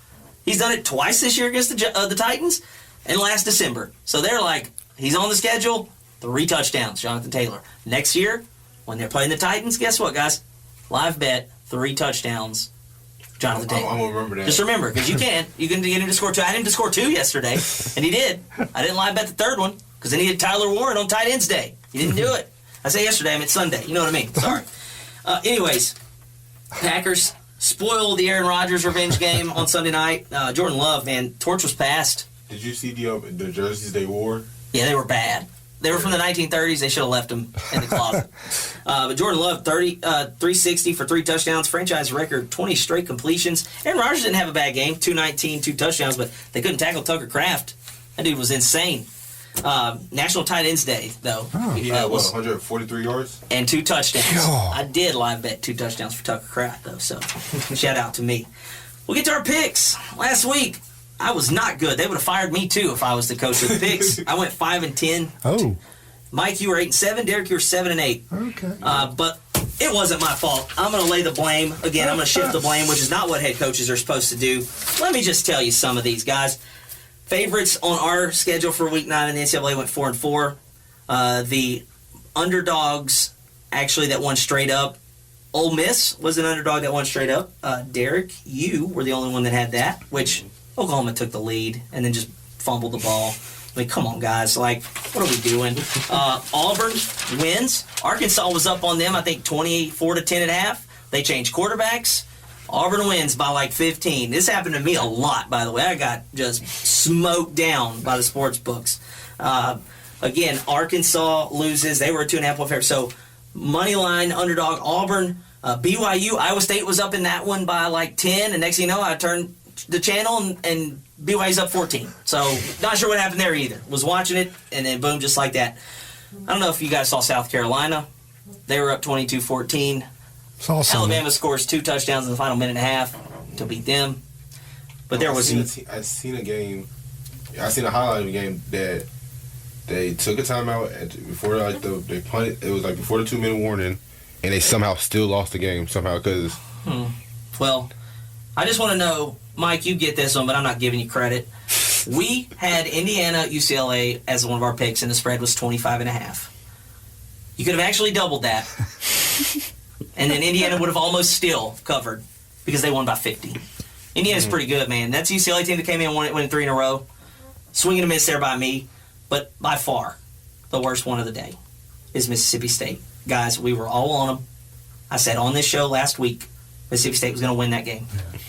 He's done it twice this year against the Titans and last December. So they're like, he's on the schedule, 3 touchdowns, Jonathan Taylor. Next year, when they're playing the Titans, guess what, guys? Live bet, 3 touchdowns. Jonathan Taylor. I'm going to remember that. Just remember, because you can get him to score 2. I had him to score 2 yesterday, and he did. I didn't live bet the 3rd one because I needed Tyler Warren on tight ends day. He didn't do it. I say yesterday, I meant Sunday. You know what I mean. Sorry. Anyways, Packers spoil the Aaron Rodgers revenge game on Sunday night. Jordan Love, man, torch was passed. Did you see the jerseys they wore? Yeah, they were bad. They were from the 1930s. They should have left them in the closet. But Jordan Love, 360 for 3 touchdowns, franchise record, 20 straight completions. Aaron Rodgers didn't have a bad game, 219, 2 touchdowns, but they couldn't tackle Tucker Kraft. That dude was insane. National Tight Ends Day, though. He had, 143 yards? And 2 touchdowns. God. I did live bet 2 touchdowns for Tucker Kraft, though, so shout out to me. We'll get to our picks. Last week, I was not good. They would have fired me, too, if I was the coach of the picks. I went 5-10. Oh. Mike, you were 8-7. Derrick, you were 7-8. Okay. But it wasn't my fault. I'm going to lay the blame. Again, I'm going to shift the blame, which is not what head coaches are supposed to do. Let me just tell you some of these, guys. Favorites on our schedule for Week 9 in the NCAA went 4-4. The underdogs, actually, that won straight up. Ole Miss was an underdog that won straight up. Derrick, you were the only one that had that, which Oklahoma took the lead and then just fumbled the ball. I mean, come on, guys. Like, what are we doing? Auburn wins. Arkansas was up on them, I think, 24-10.5. They changed quarterbacks. Auburn wins by like 15. This happened to me a lot, by the way. I got just smoked down by the sports books. Again, Arkansas loses. They were a 2.5-point favorite. So, money line, underdog, Auburn. BYU, Iowa State was up in that one by like 10. And next thing you know, I turned the channel and BYU's up 14. So, not sure what happened there either. Was watching it, and then boom, just like that. I don't know if you guys saw South Carolina. They were up 22-14. Alabama scores 2 touchdowns in the final minute and a half to beat them. But there was... I seen a game... I seen a highlight of a game that they took a timeout before they punted. It was like before the 2-minute warning, and they somehow still lost the game somehow because... Well, I just want to know, Mike, you get this one, but I'm not giving you credit. We had Indiana UCLA as one of our picks, and the spread was 25.5. You could have actually doubled that. And then Indiana would have almost still covered because they won by 50. Indiana's pretty good, man. That's a UCLA team that came in and winning 3 in a row. Swing and a miss there by me. But by far, the worst one of the day is Mississippi State. Guys, we were all on them. I said on this show last week, Mississippi State was going to win that game. Yeah.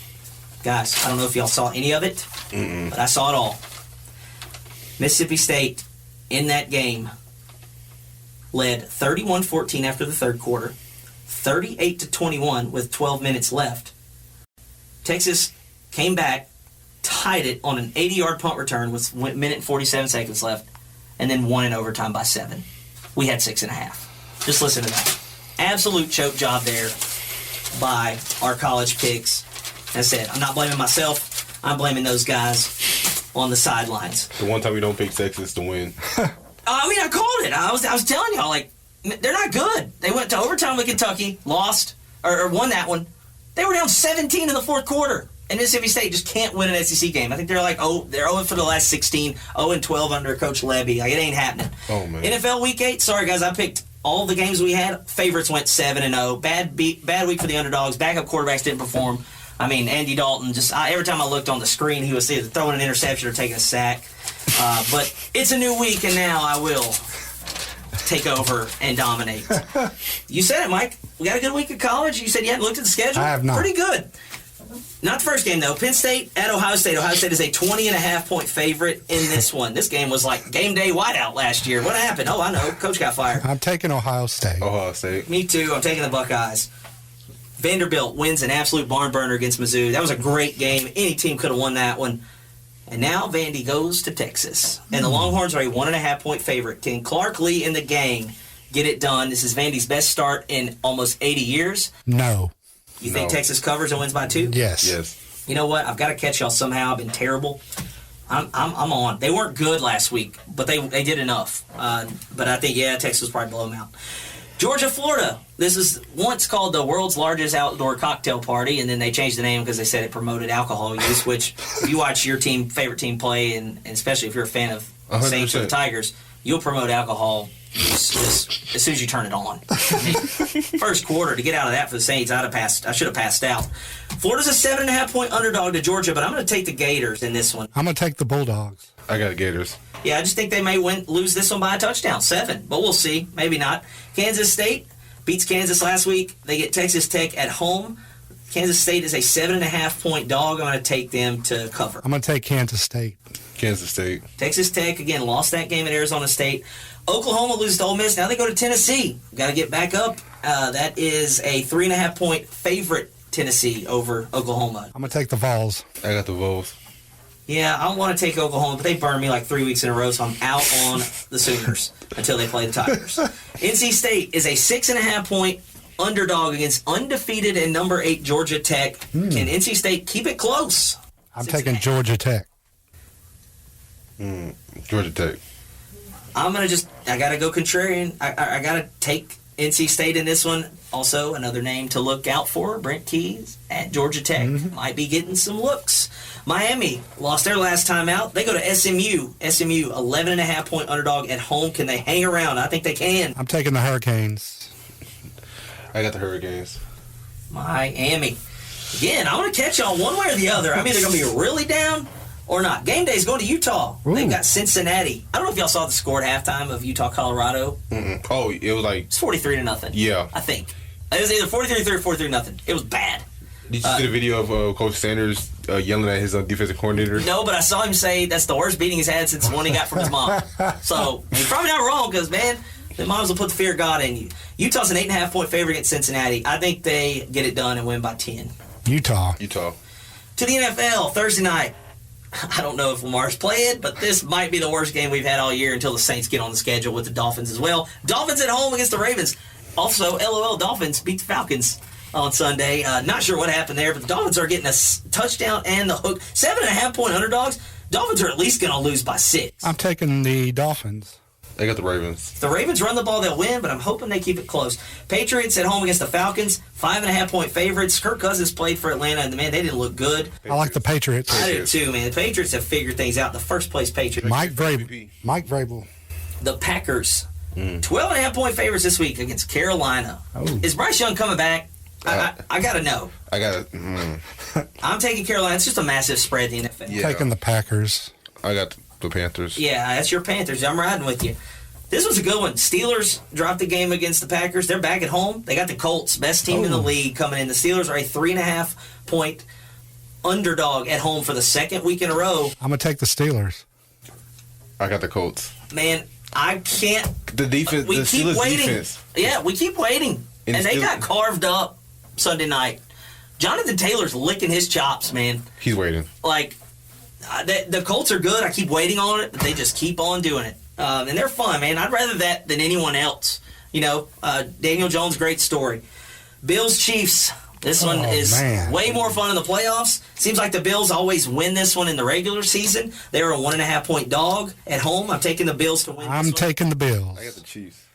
Guys, I don't know if y'all saw any of it, but I saw it all. Mississippi State, in that game, led 31-14 after the third quarter, 38-21 with 12 minutes left. Texas came back, tied it on an 80-yard punt return with 1 minute and 47 seconds left, and then won in overtime by 7. We had 6.5. Just listen to that. Absolute choke job there by our college picks. As I said, I'm not blaming myself. I'm blaming those guys on the sidelines. The one time we don't pick Texas to win. I mean, I called it. I was telling y'all, like, they're not good. They went to overtime with Kentucky, lost, or won that one. They were down 17 in the fourth quarter. And Mississippi State just can't win an SEC game. I think they're like, they're 0 for the last 16, 0-12 under Coach Levy. Like, it ain't happening. Oh, man. NFL Week 8, sorry, guys, I picked all the games we had. Favorites went 7-0. Bad week for the underdogs. Backup quarterbacks didn't perform. I mean, Andy Dalton, every time I looked on the screen, he was either throwing an interception or taking a sack. But it's a new week, and now I will take over and dominate. You said it, Mike. We got a good week of college. You said you hadn't looked at the schedule? I have not. Pretty good. Not the first game, though. Penn State at Ohio State. Ohio State is a 20.5-point favorite in this one. This game was like game day whiteout last year. What happened? Oh, I know. Coach got fired. I'm taking Ohio State. Ohio State. Me too. I'm taking the Buckeyes. Vanderbilt wins an absolute barn burner against Mizzou. That was a great game. Any team could have won that one. And now Vandy goes to Texas. And the Longhorns are a 1.5-point favorite. Can Clark Lee and the gang get it done? This is Vandy's best start in almost 80 years. No. You think Texas covers and wins by 2? Yes. You know what? I've got to catch y'all somehow. I've been terrible. I'm on. They weren't good last week, but they did enough. But I think, Texas will probably blow them out. Georgia, Florida. This is once called the world's largest outdoor cocktail party, and then they changed the name because they said it promoted alcohol use, which if you watch your favorite team play, and especially if you're a fan of 100%. Saints or the Tigers, you'll promote alcohol just as soon as you turn it on. I mean, first quarter, to get out of that for the Saints, I should have passed out. Florida's a 7.5-point underdog to Georgia, but I'm going to take the Gators in this one. I'm going to take the Bulldogs. I got the Gators. Yeah, I just think they may lose this one by a touchdown, 7. But we'll see. Maybe not. Kansas State beats Kansas last week. They get Texas Tech at home. Kansas State is a 7.5-point dog. I'm going to take them to cover. I'm going to take Kansas State. Kansas State. Texas Tech, again, lost that game at Arizona State. Oklahoma loses to Ole Miss. Now they go to Tennessee. Got to get back up. That is a 3.5-point favorite, Tennessee, over Oklahoma. I'm going to take the Vols. I got the Vols. Yeah, I want to take Oklahoma, but they burned me like 3 weeks in a row, so I'm out on the Sooners until they play the Tigers. NC State is a 6.5-point underdog against undefeated and number 8 Georgia Tech. Can NC State keep it close? I'm taking Georgia Tech. Georgia Tech. I'm going to I got to go contrarian. I got to take NC State in this one. Also, another name to look out for, Brent Keys at Georgia Tech. Might be getting some looks. Miami lost their last time out. They go to SMU. SMU, 11.5-point underdog at home. Can they hang around? I think they can. I'm taking the Hurricanes. I got the Hurricanes. Miami. Again, I want to catch y'all one way or the other. I'm either going to be really down or not. Game day is going to Utah. Ooh. They've got Cincinnati. I don't know if y'all saw the score at halftime of Utah-Colorado. Oh, it was like... It's 43-0. Yeah. I think. It was either 43-3 or 43-0. It was bad. Did you see the video of Coach Sanders yelling at his defensive coordinator? No, but I saw him say that's the worst beating he's had since the one he got from his mom. So, he's probably not wrong because, man, the moms will put the fear of God in you. Utah's an 8.5-point favorite against Cincinnati. I think they get it done and win by 10. Utah. To the NFL, Thursday night. I don't know if Lamar's playing, but this might be the worst game we've had all year until the Saints get on the schedule with the Dolphins as well. Dolphins at home against the Ravens. Also, LOL Dolphins beat the Falcons on Sunday. Not sure what happened there, but the Dolphins are getting a touchdown and the hook. 7.5-point underdogs. Dolphins are at least going to lose by 6. I'm taking the Dolphins. I got the Ravens. If the Ravens run the ball, they'll win, but I'm hoping they keep it close. Patriots at home against the Falcons. 5.5-point favorites. Kirk Cousins played for Atlanta, and, man, they didn't look good. I like the Patriots. I do, too, man. The Patriots have figured things out. The first-place Patriots. Mike Vrabel. The Packers. 12.5-point favorites this week against Carolina. Oh. Is Bryce Young coming back? I got to know. I got to. I'm taking Carolina. It's just a massive spread in the NFL. Yeah. Taking the Packers. I got the Panthers. Yeah, that's your Panthers. I'm riding with you. This was a good one. Steelers dropped the game against the Packers. They're back at home. They got the Colts, best team in the league, coming in. The Steelers are a 3.5-point underdog at home for the second week in a row. I'm going to take the Steelers. I got the Colts. Man, I can't. The defense. We the keep Steelers waiting. defense. Yeah, we keep waiting. And they got carved up Sunday night. Jonathan Taylor's licking his chops, man. He's waiting. Like, the Colts are good. I keep waiting on it, but they just keep on doing it. And they're fun, man. I'd rather that than anyone else. You know, Daniel Jones, great story. Bills Chiefs. This one is way more fun in the playoffs. Seems like the Bills always win this one in the regular season. They're a 1.5-point dog at home. I'm taking the Bills to win. I'm taking the Bills. I got the Chiefs.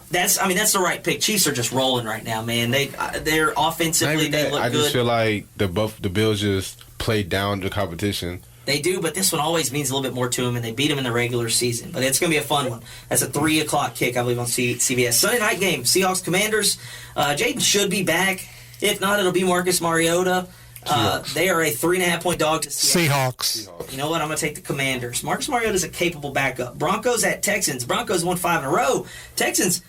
That's the right pick. Chiefs are just rolling right now, man. They're offensively they look good. I just feel like the Bills just played down the competition. They do, but this one always means a little bit more to them, and they beat them in the regular season. But it's going to be a fun one. That's a 3 o'clock kick, I believe, on CBS. Sunday night game, Seahawks Commanders. Jaden should be back. If not, it'll be Marcus Mariota. They are a 3.5-point dog to Seahawks. You know what? I'm going to take the Commanders. Marcus Mariota is a capable backup. Broncos at Texans. Broncos won 5 in a row. Texans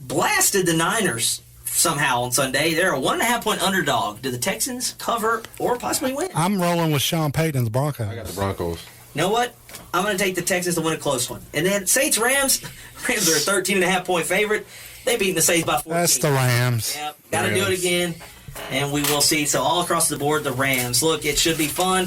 blasted the Niners somehow on Sunday. They're a 1.5-point underdog. Do the Texans cover or possibly win? I'm rolling with Sean Payton and the Broncos. I got the Broncos. You know what? I'm going to take the Texans to win a close one. And then Saints-Rams. Rams are a 13.5-point favorite. They beat the Saints by 14. That's the Rams. Yep. Got to do it again. And we will see. So all across the board, the Rams. Look, it should be fun.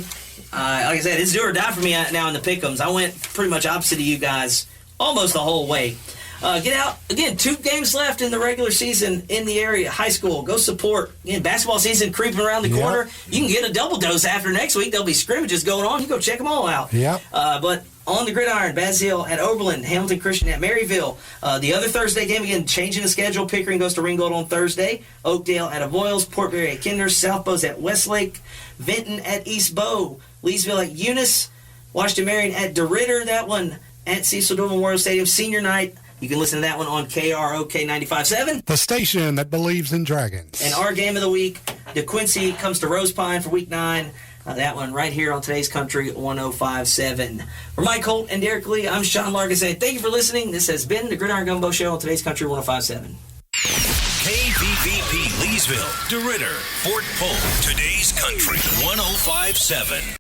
Like I said, it's do or die for me now in the pick'ems. I went pretty much opposite of you guys almost the whole way. Get out. Again, 2 games left in the regular season in the area. High school. Go support. Again, basketball season creeping around the corner. You can get a double dose after next week. There'll be scrimmages going on. You go check them all out. Yep. But on the Gridiron, Bass Hill at Oberlin, Hamilton Christian at Maryville. The other Thursday game, again, changing the schedule. Pickering goes to Ringgold on Thursday. Oakdale at Avoyles. Portbury at Kinder. South Bow's at Westlake. Vinton at East Bow. Leesville at Eunice. Washington Marion at DeRitter. That one at Cecil Dole Memorial Stadium. Senior night. You can listen to that one on KROK 95.7. The station that believes in dragons. And our game of the week, DeQuincy comes to Rose Pine for Week 9. That one right here on Today's Country 105.7. For Mike Holt and Derrick Lee, I'm Sean Larkin saying thank you for listening. This has been the Gridiron Gumbo Show on Today's Country 105.7. KVVP Leesville, DeRitter, Fort Polk, Today's Country 105.7.